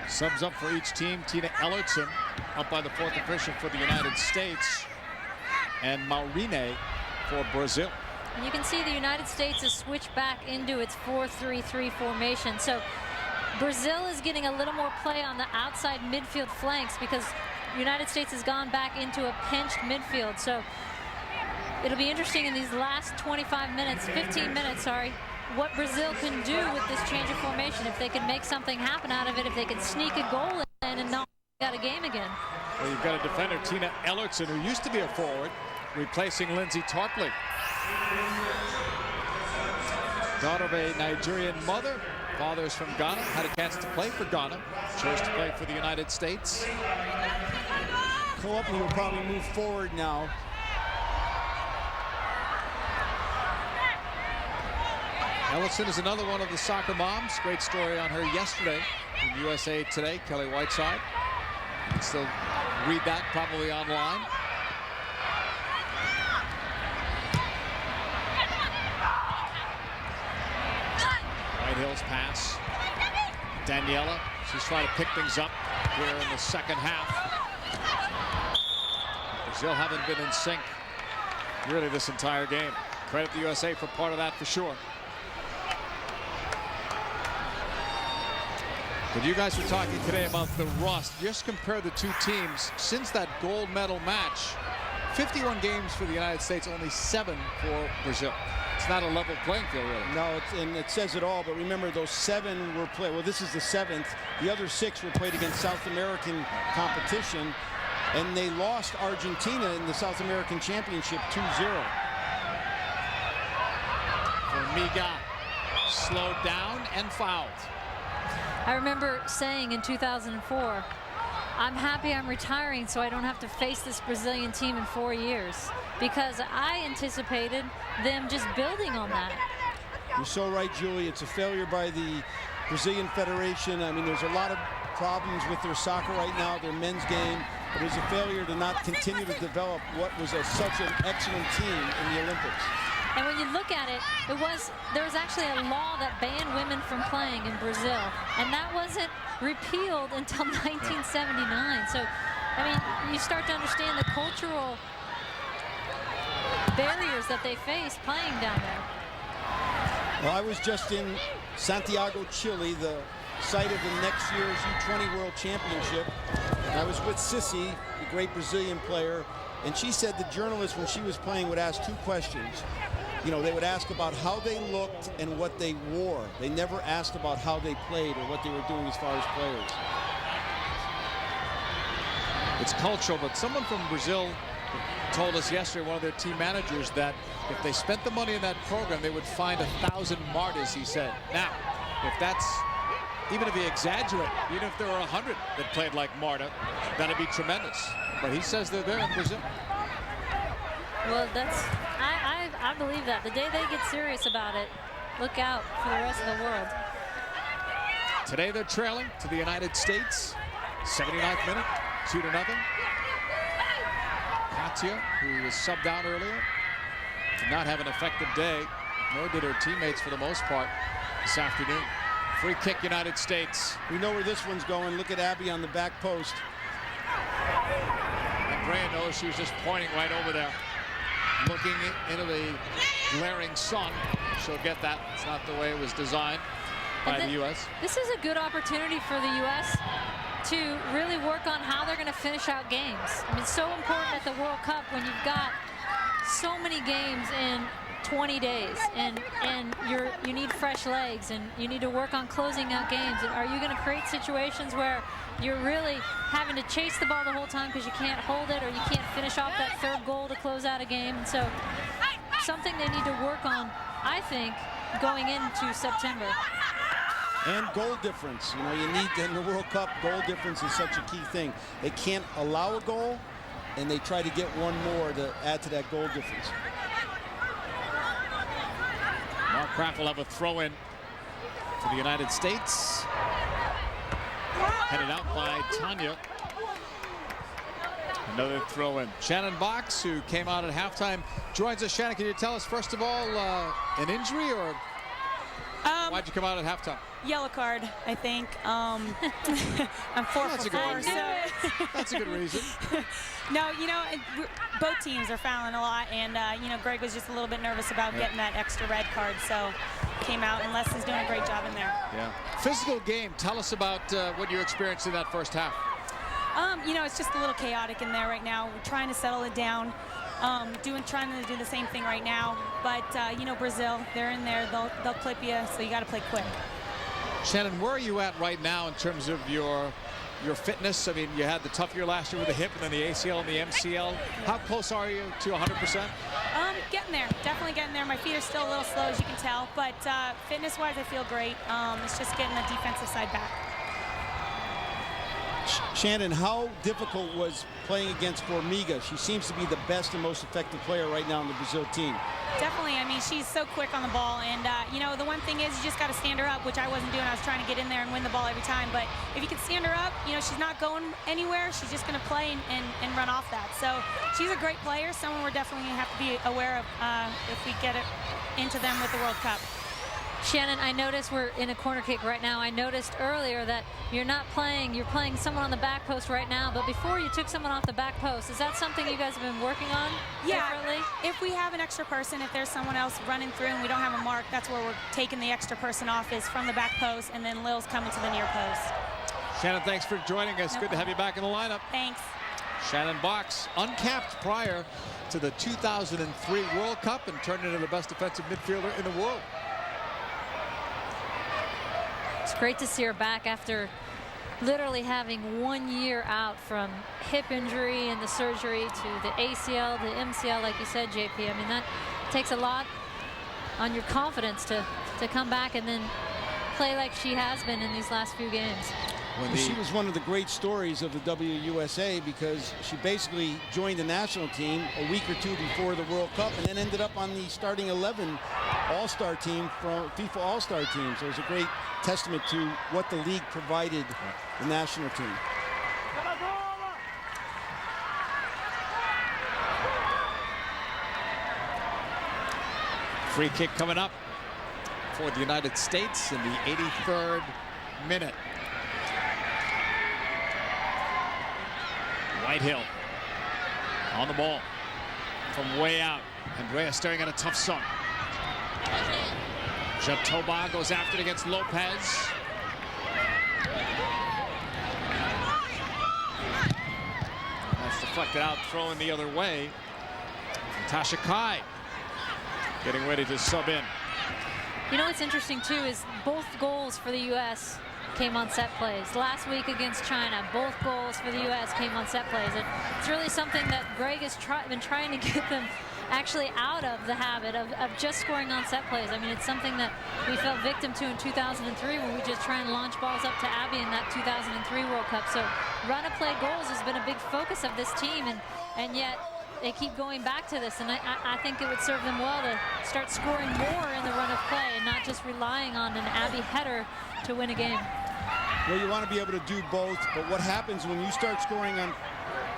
Subs up for each team. Tina Ellertson up by the fourth official for the United States, and Maurine for Brazil. And you can see the United States has switched back into its 4-3-3 formation. So Brazil is getting a little more play on the outside midfield flanks because the United States has gone back into a pinched midfield. So it'll be interesting in these last 15 minutes, sorry, what Brazil can do with this change of formation. If they can make something happen out of it, if they can sneak a goal in and not out a game again. Well, you've got a defender, Tina Ellertson, who used to be a forward, replacing Lindsay Tarpley. Daughter of a Nigerian mother, father's from Ghana, had a chance to play for Ghana, chose to play for the United States. Chalupny will probably move forward now. Ellertson is another one of the soccer moms. Great story on her yesterday in USA Today. Kelly Whiteside. You can still read that probably online. Whitehill's pass. Daniela. She's trying to pick things up here in the second half. Brazil haven't been in sync really this entire game. Credit the USA for part of that for sure. But you guys were talking today about the rust. Just compare the two teams since that gold medal match. 51 games for the United States, only 7 for Brazil. It's not a level playing field, really. No, and it says it all. But remember, those 7 were played. Well, this is the 7th. The other 6 were played against South American competition, and they lost Argentina in the South American Championship 2-0. Miga slowed down and fouled. I remember saying in 2004, I'm happy I'm retiring so I don't have to face this Brazilian team in 4 years, because I anticipated them just building on that. You're so right, Julie. It's a failure by the Brazilian Federation. I mean, there's a lot of problems with their soccer right now, their men's game, but it was a failure to not continue to develop what was such an excellent team in the Olympics. And when you look at it, there was actually a law that banned women from playing in Brazil, and that wasn't repealed until 1979. So, I mean, you start to understand the cultural barriers that they face playing down there. Well, I was just in Santiago, Chile, the site of the next year's U20 World Championship. And I was with Sissy, the great Brazilian player, and she said the journalists, when she was playing, would ask 2 questions. You know, they would ask about how they looked and what they wore. They never asked about how they played or what they were doing as far as players. It's cultural, but someone from Brazil told us yesterday, one of their team managers, that if they spent the money in that program, they would find 1,000 martyrs, he said. Now, if that's, even if you exaggerate, even if there were 100 that played like Marta, that'd be tremendous. But he says they're there in Brazil. Well, I believe that. The day they get serious about it, look out for the rest of the world. Today they're trailing to the United States. 79th minute, 2-0. Katia, who was subbed out earlier, did not have an effective day, nor did her teammates for the most part this afternoon. Free kick, United States. We know where this one's going. Look at Abby on the back post. Andrea knows she was just pointing right over there, looking into the glaring sun. She'll get that. It's not the way it was designed by the U.S. This is a good opportunity for the U.S. to really work on how they're going to finish out games. I mean, it's so important at the World Cup when you've got so many games in 20 days, and you need fresh legs, and you need to work on closing out games. And are you going to create situations where you're really having to chase the ball the whole time because you can't hold it, or you can't finish off that 3rd goal to close out a game? And so something they need to work on, I think, going into September. And goal difference. You know, you need to, in the World Cup, goal difference is such a key thing. They can't allow a goal, and they try to get one more to add to that goal difference. Markgraf will have a throw-in for the United States. Headed out by Tanya. Another throw-in. Shannon Boxx, who came out at halftime, joins us. Shannon, can you tell us, first of all, an injury, or why'd you come out at halftime? Yellow card, I think. I'm 4 for 4, so that's a good reason. No, you know, both teams are fouling a lot, and you know, Greg was just a little bit nervous about getting that extra red card, so came out, and Leslie's doing a great job in there. Yeah. Physical game. Tell us about what you experienced in that first half. You know, it's just a little chaotic in there right now. We're trying to settle it down. Trying to do the same thing right now, but you know, Brazil, they're in there. They'll clip you, so you got to play quick. Shannon, where are you at right now in terms of your fitness? I mean, you had the tough year last year with the hip, and then the ACL and the MCL. How close are you to 100%? Getting there, definitely getting there. My feet are still a little slow, as you can tell, but fitness-wise, I feel great. It's just getting the defensive side back. Shannon, how difficult was playing against Formiga? She seems to be the best and most effective player right now in the Brazil team. Definitely. I mean, she's so quick on the ball, and you know, the one thing is you just got to stand her up, which I wasn't doing. I was trying to get in there and win the ball every time, but if you can stand her up, you know, she's not going anywhere. She's just going to play and run off that. So she's a great player, someone we're definitely going to have to be aware of if we get it into them with the World Cup. Shannon, I noticed we're in a corner kick right now. I noticed earlier that you're playing someone on the back post right now, but before you took someone off the back post. Is that something you guys have been working on differently? If we have an extra person, if there's someone else running through and we don't have a mark, that's where we're taking the extra person off, is from the back post, and then Lil's coming to the near post. Shannon, thanks for joining us. Good to have you back in the lineup. Thanks. Shannon Boxx, uncapped prior to the 2003 World Cup and turned into the best defensive midfielder in the world. It's great to see her back after literally having 1 year out from hip injury and the surgery to the ACL, the MCL, like you said, JP. I mean, that takes a lot on your confidence to come back and then play like she has been in these last few games. She was one of the great stories of the WUSA because she basically joined the national team a week or two before the World Cup and then ended up on the starting 11 All-Star team from FIFA All-Star team. So it was a great testament to what the league provided the national team. Free kick coming up for the United States in the 83rd minute. Whitehill on the ball from way out. Andrea staring at a tough son. Jatoba goes after it against Lopez. That's deflected out, throwing the other way. Natasha Kai getting ready to sub in. You know what's interesting too is both goals for the U.S. came on set plays. Last week against China, both goals for the U.S. came on set plays. And it's really something that Greg has been trying to get them actually out of the habit of just scoring on set plays. I mean, it's something that we fell victim to in 2003 when we just try and launch balls up to Abby in that 2003 World Cup. So run of play goals has been a big focus of this team, and yet they keep going back to this, and I think it would serve them well to start scoring more in the run of play and not just relying on an Abby header to win a game. Well, you want to be able to do both, but what happens when you start scoring on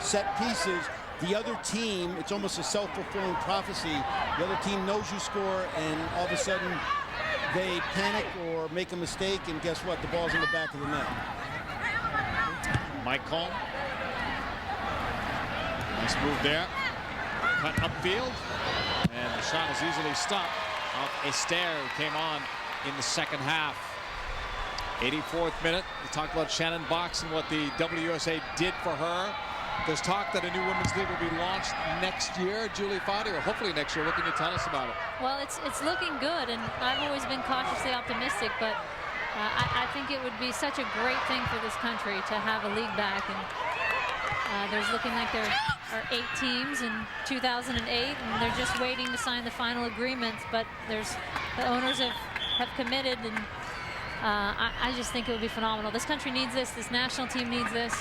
set pieces, the other team, it's almost a self-fulfilling prophecy. The other team knows you score, and all of a sudden they panic or make a mistake, and guess what? The ball's in the back of the net. Mike Cohn. Nice move there. Cut upfield, and the shot is easily stopped off Esther, who came on in the second half. 84th minute. We talked about Shannon Boxx and what the WUSA did for her. There's talk that a new women's league will be launched next year. Julie Foddy, or hopefully next year. What can you tell us about it? Well, it's looking good, and I've always been cautiously optimistic, but I think it would be such a great thing for this country to have a league back. And there's looking like there are 8 teams in 2008, and they're just waiting to sign the final agreements. But the owners have committed, and I just think it would be phenomenal. This country needs this. This national team needs this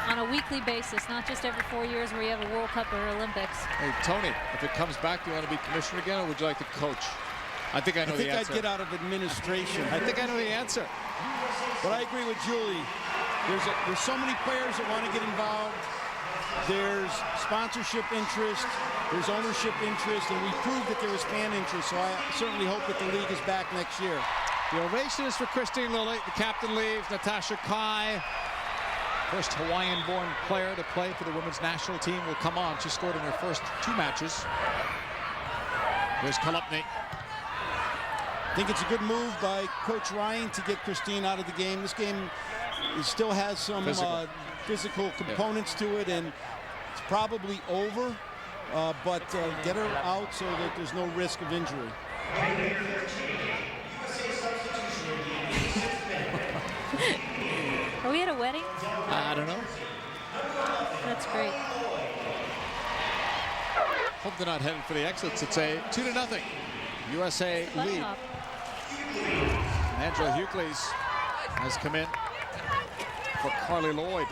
on a weekly basis, not just every 4 years where you have a World Cup or Olympics. Hey, Tony, if it comes back, do you want to be commissioner again, or would you like to coach? I think I know the answer. I'd get out of administration. I think I know the answer. But I agree with Julie. There's so many players that want to get involved. There's sponsorship interest. There's ownership interest, and we proved that there was fan interest. So I certainly hope that the league is back next year. The ovation is for Christine Lilly. The captain leaves. Natasha Kai, first Hawaiian-born player to play for the women's national team, will come on. She scored in her first 2 matches. Here's Chalupny. I think it's a good move by Coach Ryan to get Christine out of the game. This game still has some physical components to it, and it's probably over, but get her out so that there's no risk of injury. Are we at a wedding? I don't know. That's great. Hope they're not heading for the exits. It's a 2-0 USA lead. Angela Hucles has come in for Carly Lloyd.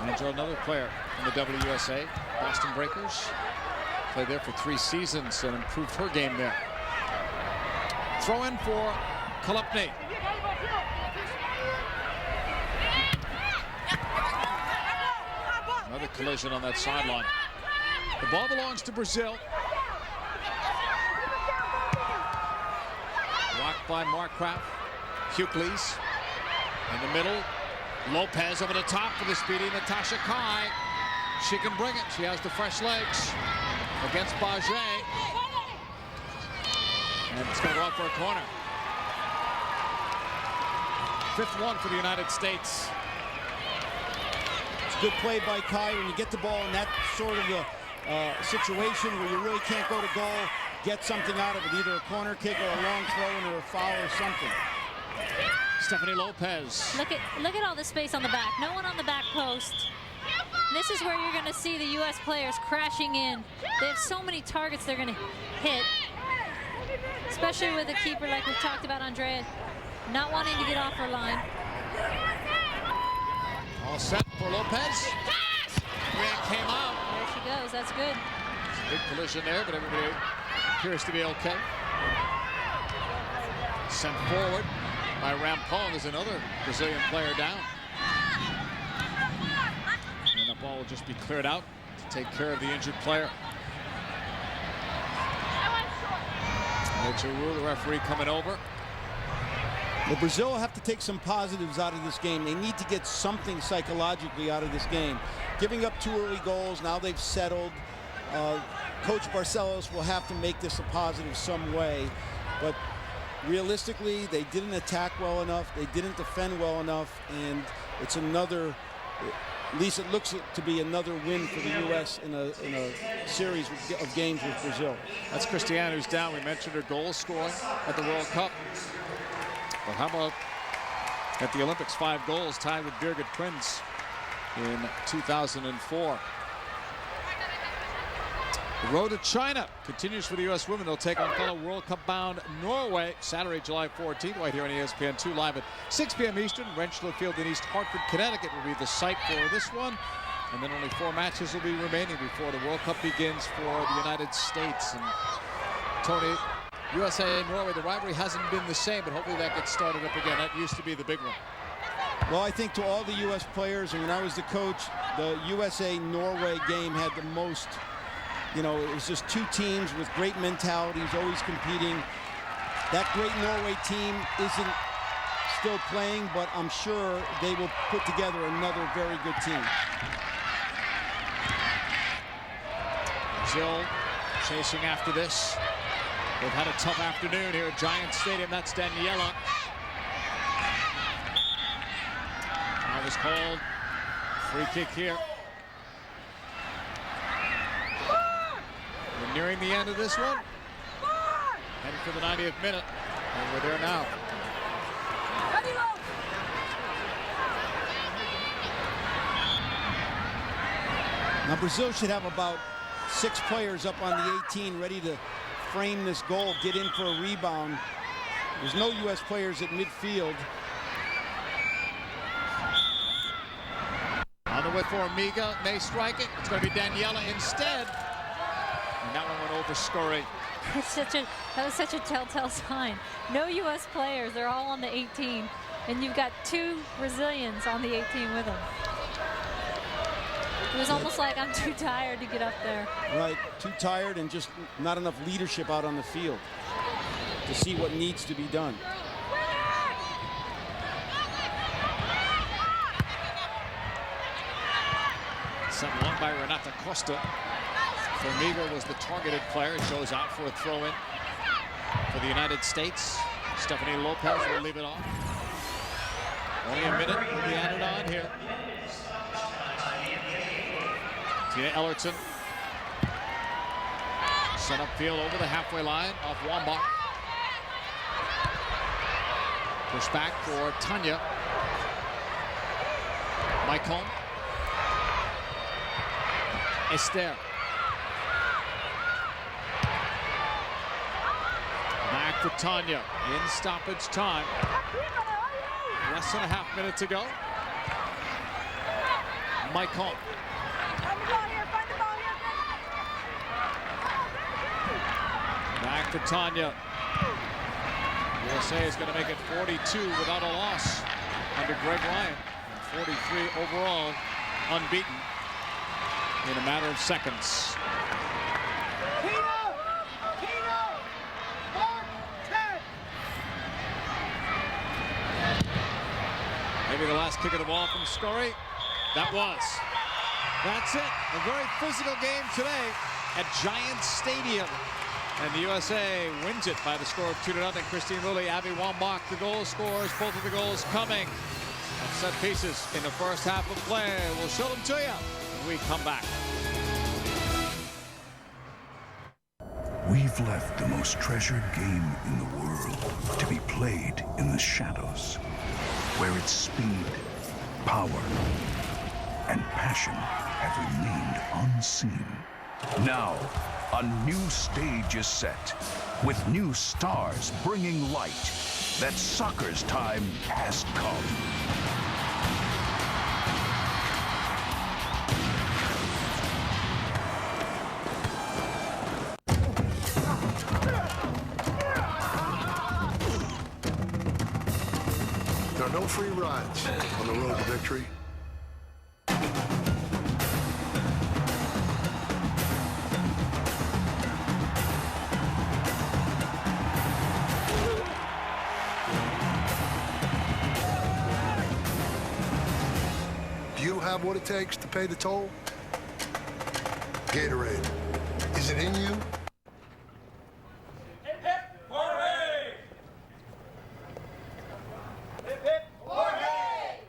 Angela, another player in the WUSA, Boston Breakers. Played there for 3 seasons and improved her game there. Throw in for Chalupny. Another collision on that sideline. The ball belongs to Brazil. Blocked by Markgraf. Hucles in the middle. Lopez over the top for the speedy Natasha Kai. She can bring it. She has the fresh legs against Bajé. And it's going to go out for a corner. 5th one for the United States. It's a good play by Kai when you get the ball in that sort of a situation where you really can't go to goal, get something out of it, either a corner kick or a long throw-in or a foul or something. Stephanie Lopez. Look at all the space on the back. No one on the back post. This is where you're going to see the U.S. players crashing in. They have so many targets they're going to hit, especially with a keeper like we've talked about, Andrea, not wanting to get off her line. All set for Lopez. Grant came out. There she goes. That's good. It's a big collision there, but everybody appears to be okay. Sent forward by Rampone. There's another Brazilian player down. And the ball will just be cleared out to take care of the injured player. Rachel Wu, the referee, coming over. Well, Brazil will have to take some positives out of this game. They need to get something psychologically out of this game. Giving up 2 early goals, now they've settled. Coach Barcellos will have to make this a positive some way. But realistically, they didn't attack well enough. They didn't defend well enough. And it's another, at least it looks to be another win for the U.S. in a series of games with Brazil. That's Christiane who's down. We mentioned her goal scoring at the World Cup. But how about at the Olympics, 5 goals, tied with Birgit Prinz in 2004. The road to China continues for the U.S. women. They'll take on fellow World Cup bound Norway Saturday, July 14th, right here on ESPN2 live at 6 p.m. Eastern. Rentschler Field in East Hartford, Connecticut will be the site for this one. And then only 4 matches will be remaining before the World Cup begins for the United States. And Tony, USA and Norway, the rivalry hasn't been the same, but hopefully that gets started up again. That used to be the big one. Well, I think to all the U.S. players, and when I was the coach, the USA-Norway game had the most, you know, it was just 2 teams with great mentalities, always competing. That great Norway team isn't still playing, but I'm sure they will put together another very good team. Brazil chasing after this. They've had a tough afternoon here at Giant Stadium. That's Daniela. That was called. Free kick here. We're nearing the end of this one. Heading for the 90th minute. And we're there now. Now Brazil should have about 6 players up on the 18 ready to frame this goal, get in for a rebound. There's no U.S. players at midfield. On the way for Amiga, may strike it. It's going to be Daniela instead. And that one went over Scurry. That was such a telltale sign. No U.S. players, they're all on the 18. And you've got 2 Brazilians on the 18 with them. It was almost like I'm too tired to get up there. Right, too tired and just not enough leadership out on the field to see what needs to be done. Sent long by Renata Costa. Formiga was the targeted player. It goes out for a throw-in for the United States. Stephanie Lopez will leave it off. Only a minute will be added on here. Tina Ellertson. Sent upfield over the halfway line off Wambach. Push back for Tanya. Maicon. Esther. Back for Tanya in stoppage time. Less than a half minute to go. Maicon. Back to Tanya. USA is going to make it 42 without a loss under Greg Ryan. And 43 overall, unbeaten in a matter of seconds. Maybe the last kick of the ball from Scurry. That was. That's it. A very physical game today at Giant Stadium. And the USA wins it by the score of 2-0. Christine Lilly, Abby Wambach, the goal scorers. Both of the goals coming on set pieces in the first half of play. We'll show them to you when we come back. We've left the most treasured game in the world to be played in the shadows, where its speed, power, and passion have remained unseen. Now, a new stage is set, with new stars bringing light that soccer's time has come. There are no free rides on the road to victory. have what it takes to pay the toll? Gatorade. Is it in you? Hip, hip, Jorge! Hip, hip, Jorge!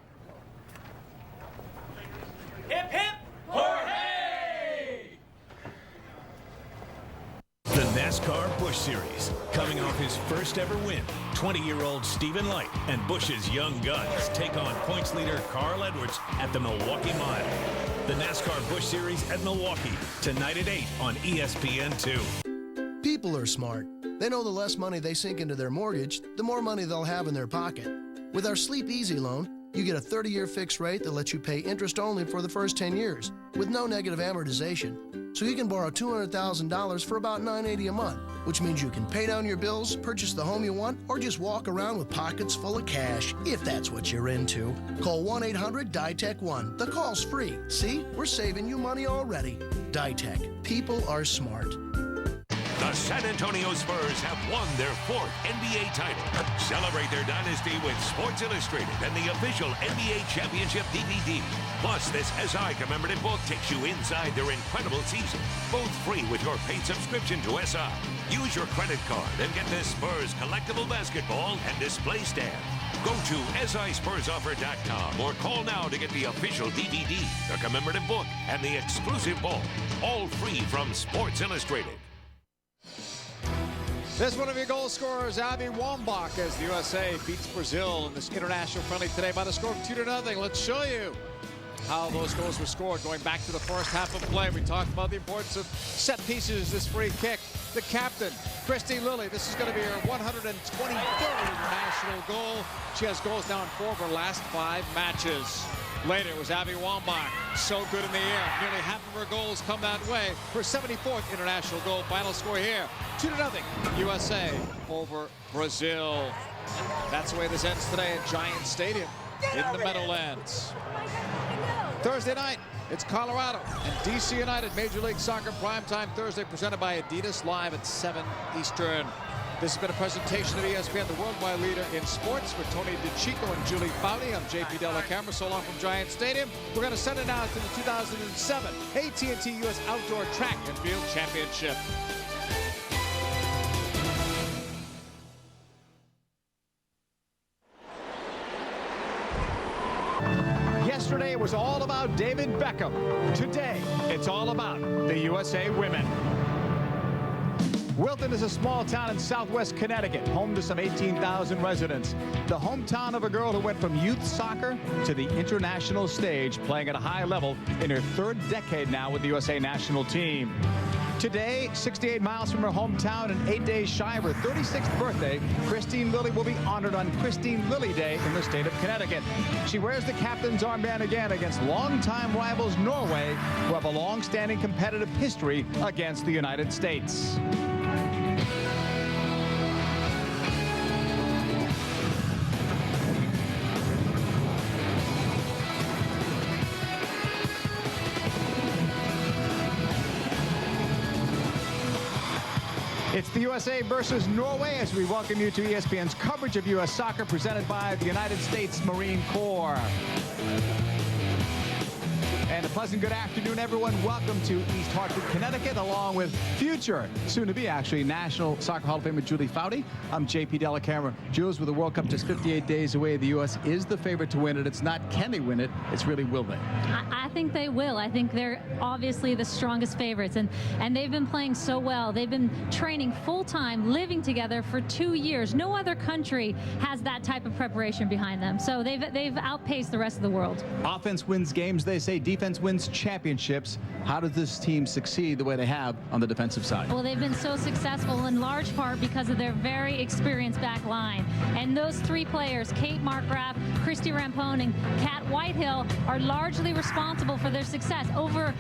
Hip, hip, Jorge! The NASCAR Busch Series. Coming off his first ever win, 20-year-old Stephen Light and Busch's young guns take on points leader Carl Edwards at the Milwaukee Mile. The NASCAR Busch Series at Milwaukee, tonight at 8 on ESPN2. People are smart. They know the less money they sink into their mortgage, the more money they'll have in their pocket. With our Sleep Easy loan, you get a 30-year fixed rate that lets you pay interest only for the first 10 years, with no negative amortization. So you can borrow $200,000 for about $980 a month, which means you can pay down your bills, purchase the home you want, or just walk around with pockets full of cash, if that's what you're into. Call 1-800-DITEC-1. The call's free. See, we're saving you money already. DITEC. People are smart. The San Antonio Spurs have won their 4th NBA title. Celebrate their dynasty with Sports Illustrated and the official NBA Championship DVD. Plus, this SI commemorative book takes you inside their incredible season. Both free with your paid subscription to SI. Use your credit card and get this Spurs collectible basketball and display stand. Go to SISpursoffer.com or call now to get the official DVD, the commemorative book, and the exclusive ball. All free from Sports Illustrated. There's one of your goal scorers, Wambach, as the USA beats Brazil in this international friendly today by the score of 2-0. Let's show you how those goals were scored going back to the first half of play. We talked about the importance of set pieces, this free kick. The captain, Lilly, this is going to be her 123rd international goal. She has goals now in 4 of her last 5 matches. Later, it was Wambach, so good in the air. Nearly half of her goals come that way. Her 74th international goal. Final score here, 2-0, USA over Brazil. That's the way this ends today at Giant Stadium in the Meadowlands. Thursday night, it's Colorado and DC United. Major League Soccer primetime Thursday, presented by Adidas, live at 7 Eastern. This has been a presentation of ESPN, the worldwide leader in sports, with Tony DiCicco and Julie Foudy. I'm JP Della Camera. So long from Giant Stadium. We're going to send it now to the 2007 AT&T U.S. Outdoor Track and Field Championship. Yesterday, it was all about David Beckham. Today, it's all about the USA women. Wilton is a small town in southwest Connecticut, home to some 18,000 residents. The hometown of a girl who went from youth soccer to the international stage, playing at a high level in her 3rd decade now with the USA national team. Today, 68 miles from her hometown and 8 days shy of her 36th birthday, Christine Lilly will be honored on Christine Lilly Day in the state of Connecticut. She wears the captain's armband again against longtime rivals Norway, who have a long-standing competitive history against the United States. It's the USA versus Norway as we welcome you to ESPN's coverage of U.S. soccer presented by the United States Marine Corps. And a pleasant good afternoon, everyone. Welcome to East Hartford, Connecticut, along with future, soon-to-be actually, National Soccer Hall of Famer Julie Foudy. I'm JP Della Camera. Jules, with the World Cup just 58 days away, the U.S. is the favorite to win it. It's not can they win it, it's really will they. I think they will. I think they're obviously the strongest favorites, and they've been playing so well. They've been training full-time, living together for 2 years. No other country has that type of preparation behind them, so they've outpaced the rest of the world. Offense wins games, they say. Defense wins championships. How does this team succeed the way they have on the defensive side? Well, they've been so successful in large part because of their very experienced back line. And those 3 players, Kate Markgraf, Christy Rampone, and Kat Whitehill, are largely responsible for their success. Over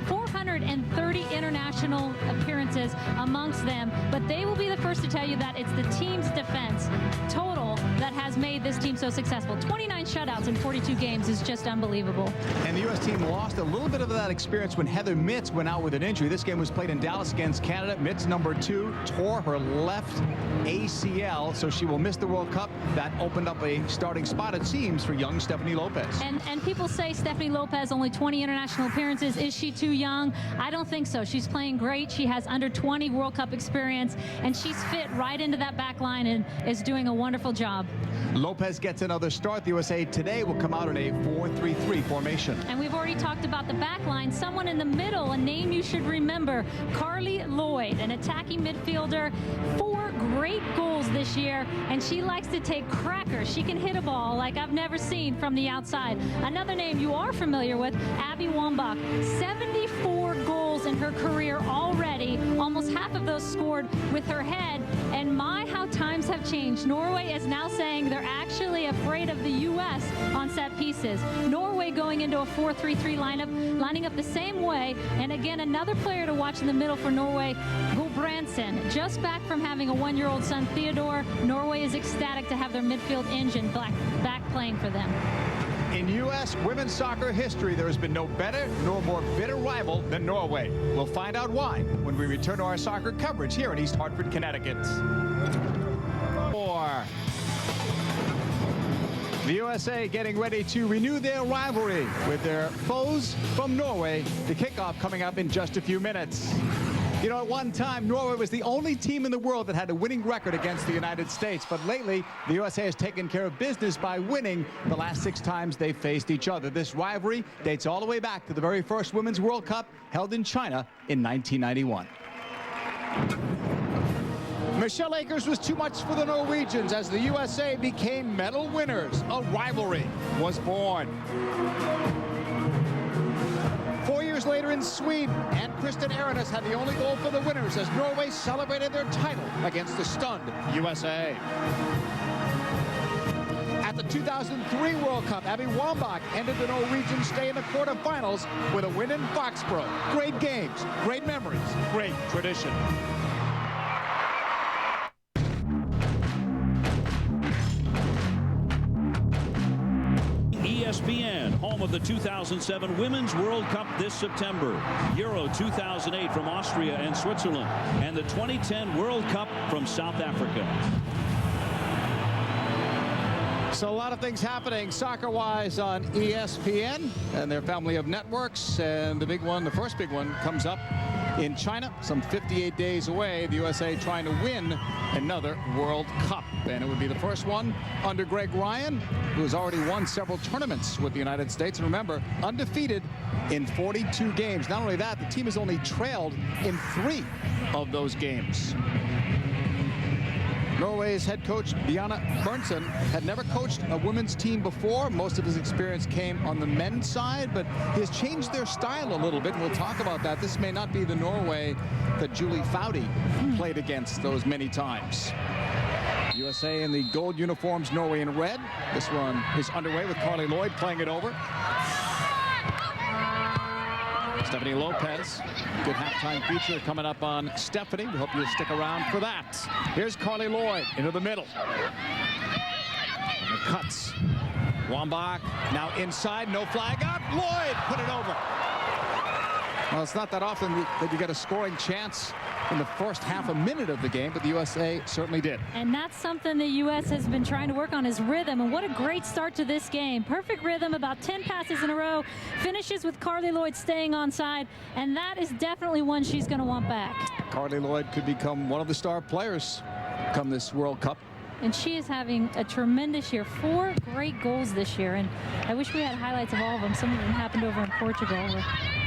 4 or 430 international appearances amongst them, but they will be the first to tell you that it's the team's defense total that has made this team so successful. 29 shutouts in 42 games is just unbelievable. And the U.S. team lost a little bit of that experience when Heather Mitts went out with an injury. This game was played in Dallas against Canada. Mitts, number 2, tore her left ACL, so she will miss the World Cup. That opened up a starting spot, it seems, for young Stephanie Lopez. And people say Stephanie Lopez, only 20 international appearances. Is she too young? I don't think so. She's playing great. She has under 20 World Cup experience, and she's fit right into that back line and is doing a wonderful job. Lopez gets another start. The USA today will come out in a 4-3-3 formation. And we've already talked about the back line. Someone in the middle, a name you should remember, Carly Lloyd, an attacking midfielder. 4 great goals this year, and she likes to take crackers. She can hit a ball like I've never seen from the outside. Another name you are familiar with, Abby Wambach. 74 goals in her career already, almost half of those scored with her head. And my, how times have changed. Norway is now saying they're actually afraid of the U.S. on set pieces. Norway going into a 4-3-3 lineup, lining up the same way. And again, another player to watch in the middle for Norway, Gulbrandsen, just back from having a 1-year-old son, Theodore. Norway is ecstatic to have their midfield engine back playing for them. In U.S. women's soccer history, there has been no better nor more bitter rival than Norway. We'll find out why when we return to our soccer coverage here in East Hartford, Connecticut. The USA getting ready to renew their rivalry with their foes from Norway. The kickoff coming up in just a few minutes. You know, at one time, Norway was the only team in the world that had a winning record against the United States. But lately, the USA has taken care of business by winning the last 6 times they faced each other. This rivalry dates all the way back to the very first Women's World Cup held in China in 1991. Michelle Akers was too much for the Norwegians as the USA became medal winners. A rivalry was born. 4 years later in Sweden, and Kristen Arenas had the only goal for the winners as Norway celebrated their title against the stunned USA. At the 2003 World Cup, Abby Wambach ended the Norwegian stay in the quarterfinals with a win in Foxborough. Great games, great memories, great tradition. ESPN, home of the 2007 Women's World Cup this September, Euro 2008 from Austria and Switzerland, and the 2010 World Cup from South Africa. So a lot of things happening soccer-wise on ESPN and their family of networks, and the big one, the first big one, comes up in China, some 58 days away. The USA trying to win another World Cup, and it would be the first one under Greg Ryan, who has already won several tournaments with the United States, and remember, undefeated in 42 games. Not only that, the team has only trailed in 3 of those games. Norway's head coach, Bjarne Bernsen, had never coached a women's team before. Most of his experience came on the men's side, but he has changed their style a little bit, and we'll talk about that. This may not be the Norway that Julie Foudy played against those many times. USA in the gold uniforms, Norway in red. This one is underway with Carly Lloyd playing it over. Stephanie Lopez, good halftime feature coming up on Stephanie. We hope you'll stick around for that. Here's Carly Lloyd into the middle. And it cuts. Wambach now inside, no flag up. Lloyd put it over. Well, it's not that often that you get a scoring chance in the first half a minute of the game, but the USA certainly did. And that's something the U.S. has been trying to work on, is rhythm. And what a great start to this game. Perfect rhythm, about 10 passes in a row. Finishes with Carly Lloyd staying onside, and that is definitely one she's going to want back. Carly Lloyd could become one of the star players come this World Cup. And she is having a tremendous year. 4 great goals this year, and I wish we had highlights of all of them. Some of them happened over in Portugal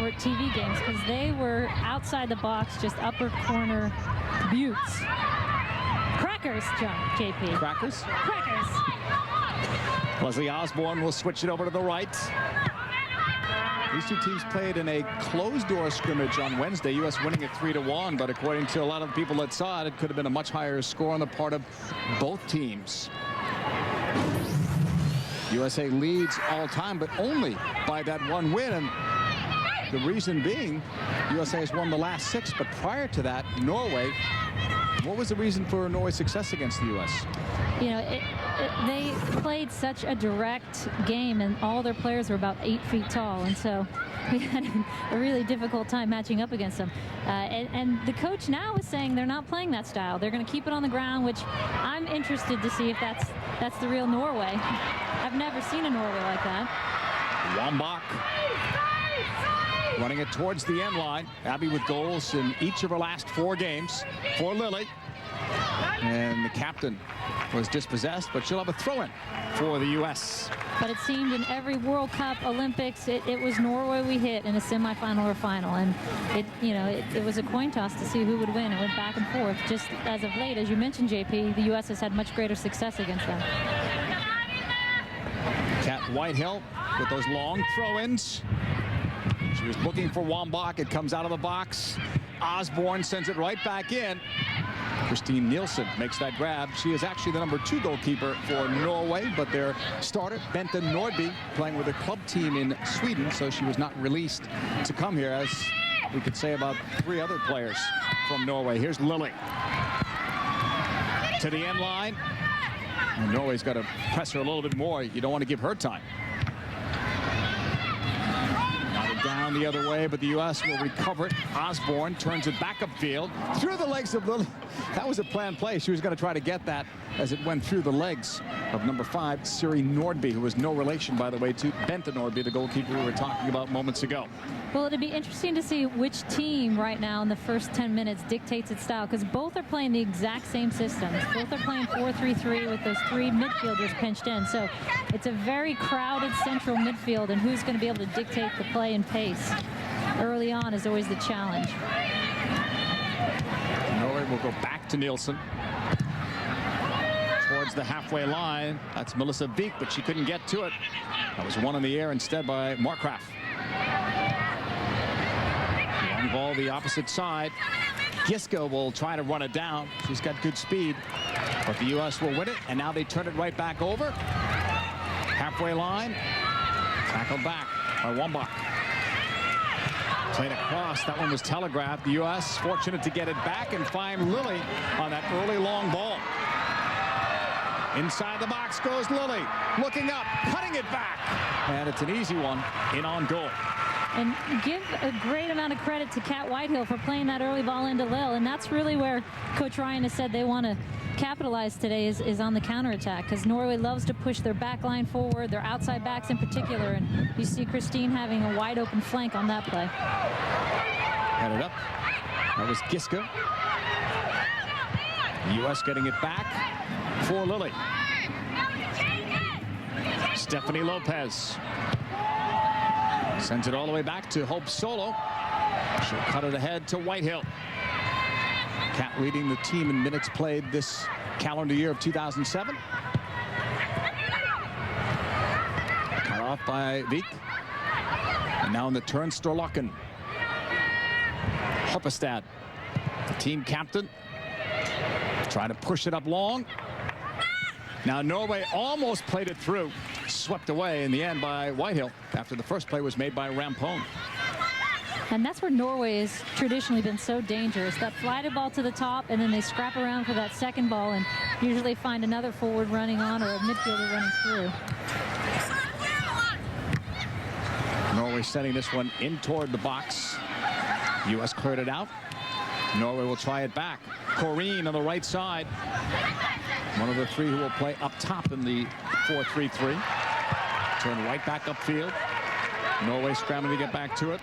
or at TV games, because they were outside the box, just upper corner buttes. Crackers, JP. Crackers? Crackers. Leslie Osborne will switch it over to the right. These two teams played in a closed-door scrimmage on Wednesday, U.S. winning it 3-1, but according to a lot of the people that saw it, it could have been a much higher score on the part of both teams. USA leads all time, but only by that 1 win. And The reason being, USA has won the last 6, but prior to that, Norway. What was the reason for Norway's success against the U.S.? You know, they played such a direct game, and all their players were about 8 feet tall, and so we had a really difficult time matching up against them. And the coach now is saying they're not playing that style. They're going to keep it on the ground, which I'm interested to see if that's the real Norway. I've never seen a Norway like that. Wambach running it towards the end line. Abby with goals in each of her last 4 games for Lilly. And the captain was dispossessed, but she'll have a throw-in for the U.S. But it seemed in every World Cup, Olympics, it was Norway we hit in a semifinal or final. And it was a coin toss to see who would win. It went back and forth. Just as of late, as you mentioned, JP, the U.S. has had much greater success against them. Capt Whitehill with those long throw-ins. She was looking for Wambach. It comes out of the box. Osborne sends it right back in. Christine Nielsen makes that grab. She is actually the number 2 goalkeeper for Norway, but their starter, Bente Nordby, playing with her club team in Sweden, so she was not released to come here, as we could say about 3 other players from Norway. Here's Lilly to the end line. And Norway's got to press her a little bit more. You don't want to give her time. Down the other way, but the U.S. will recover it. Osborne turns it back upfield through the legs of Lilly. That was a planned play. She was going to try to get that as it went through the legs of number 5, Scurry Nordby, who was no relation, by the way, to Bente Nordby, the goalkeeper we were talking about moments ago. Well, it'd be interesting to see which team right now in the first 10 minutes dictates its style, because both are playing the exact same systems. Both are playing 4-3-3 with those 3 midfielders pinched in. So it's a very crowded central midfield, and who's going to be able to dictate the play and pace early on is always the challenge. Norway will go back to Nielsen towards the halfway line. That's Melissa Wieck, but she couldn't get to it. That was one in the air instead by Markgraf. Long ball the opposite side. Giska will try to run it down. She's got good speed, but the U.S. will win it, and now they turn it right back over. Halfway line. Tackled back by Wambach. Played across. That one was telegraphed. The U.S. fortunate to get it back and find Lilly on that early long ball. Inside the box goes Lilly. Looking up, cutting it back. And it's an easy one in on goal. And give a great amount of credit to Capt Whitehill for playing that early ball into Lil. And that's really where Coach Ryan has said they want to capitalize today is on the counterattack, because Norway loves to push their back line forward, their outside backs in particular. And you see Christine having a wide open flank on that play. Headed up. That was Giska. The U.S. getting it back for Lilly. Stephanie Lopez sends it all the way back to Hope Solo. She'll cut it ahead to Whitehill. Capt leading the team in minutes played this calendar year of 2007. Cut off by Wieck. And now in the turn, Storlocken. Hoppestad, the team captain, trying to push it up long. Now Norway almost played it through. Swept away in the end by Whitehill after the first play was made by Rampone. And that's where Norway has traditionally been so dangerous. That flighted ball to the top, and then they scrap around for that second ball and usually find another forward running on or a midfielder running through. Norway sending this one in toward the box. U.S. cleared it out. Norway will try it back. Corrine on the right side. One of the 3 who will play up top in the 4-3-3. Turn right back upfield. Norway scrambling to get back to it.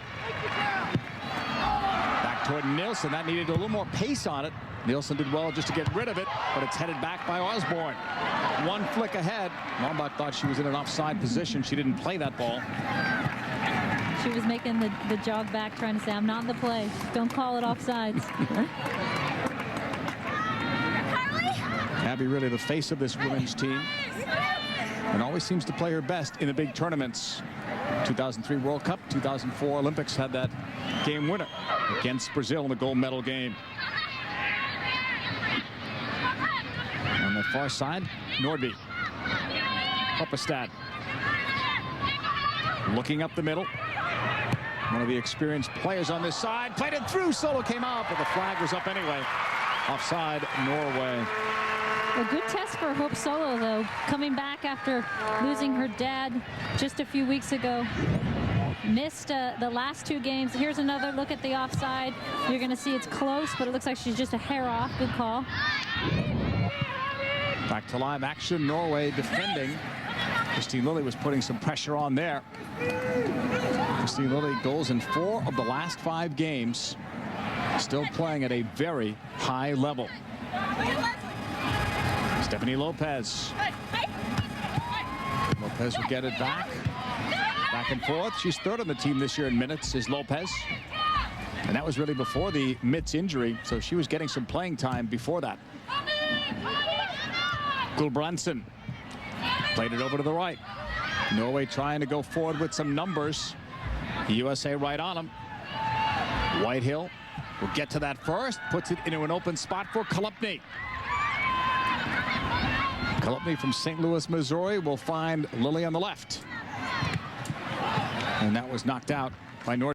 Back toward Nielsen. That needed a little more pace on it. Nielsen did well just to get rid of it, but it's headed back by Osborne. One flick ahead. Wambach thought she was in an offside position. She didn't play that ball. She was making the jog back, trying to say, I'm not in the play. Don't call it offsides. Abby really the face of this women's team, and always seems to play her best in the big tournaments. 2003 World Cup, 2004 Olympics had that game winner against Brazil in the gold medal game. On the far side, Nordby. Hoppestad. Looking up the middle. one of the experienced players on this side. Played it through. Solo came out, but the flag was up anyway. Offside, Norway. A good test for Hope Solo, though, coming back after losing her dad just a few weeks ago. Missed the last 2 games. Here's another look at the offside. You're going to see it's close, but it looks like she's just a hair off. Good call. Back to live action. Norway defending. Christine Lilly was putting some pressure on there. Christine Lilly goals in 4 of the last 5 games. Still playing at a very high level. Stephanie Lopez. Lopez will get it back. Back and forth. She's 3rd on the team this year in minutes, is Lopez. And that was really before the Mitts injury, so she was getting some playing time before that. Gulbrandsen played it over to the right. Norway trying to go forward with some numbers. The USA right on them. Whitehill will get to that first, puts it into an open spot for Chalupny. Chalupny from St. Louis, Missouri will find Lilly on the left. And that was knocked out by North.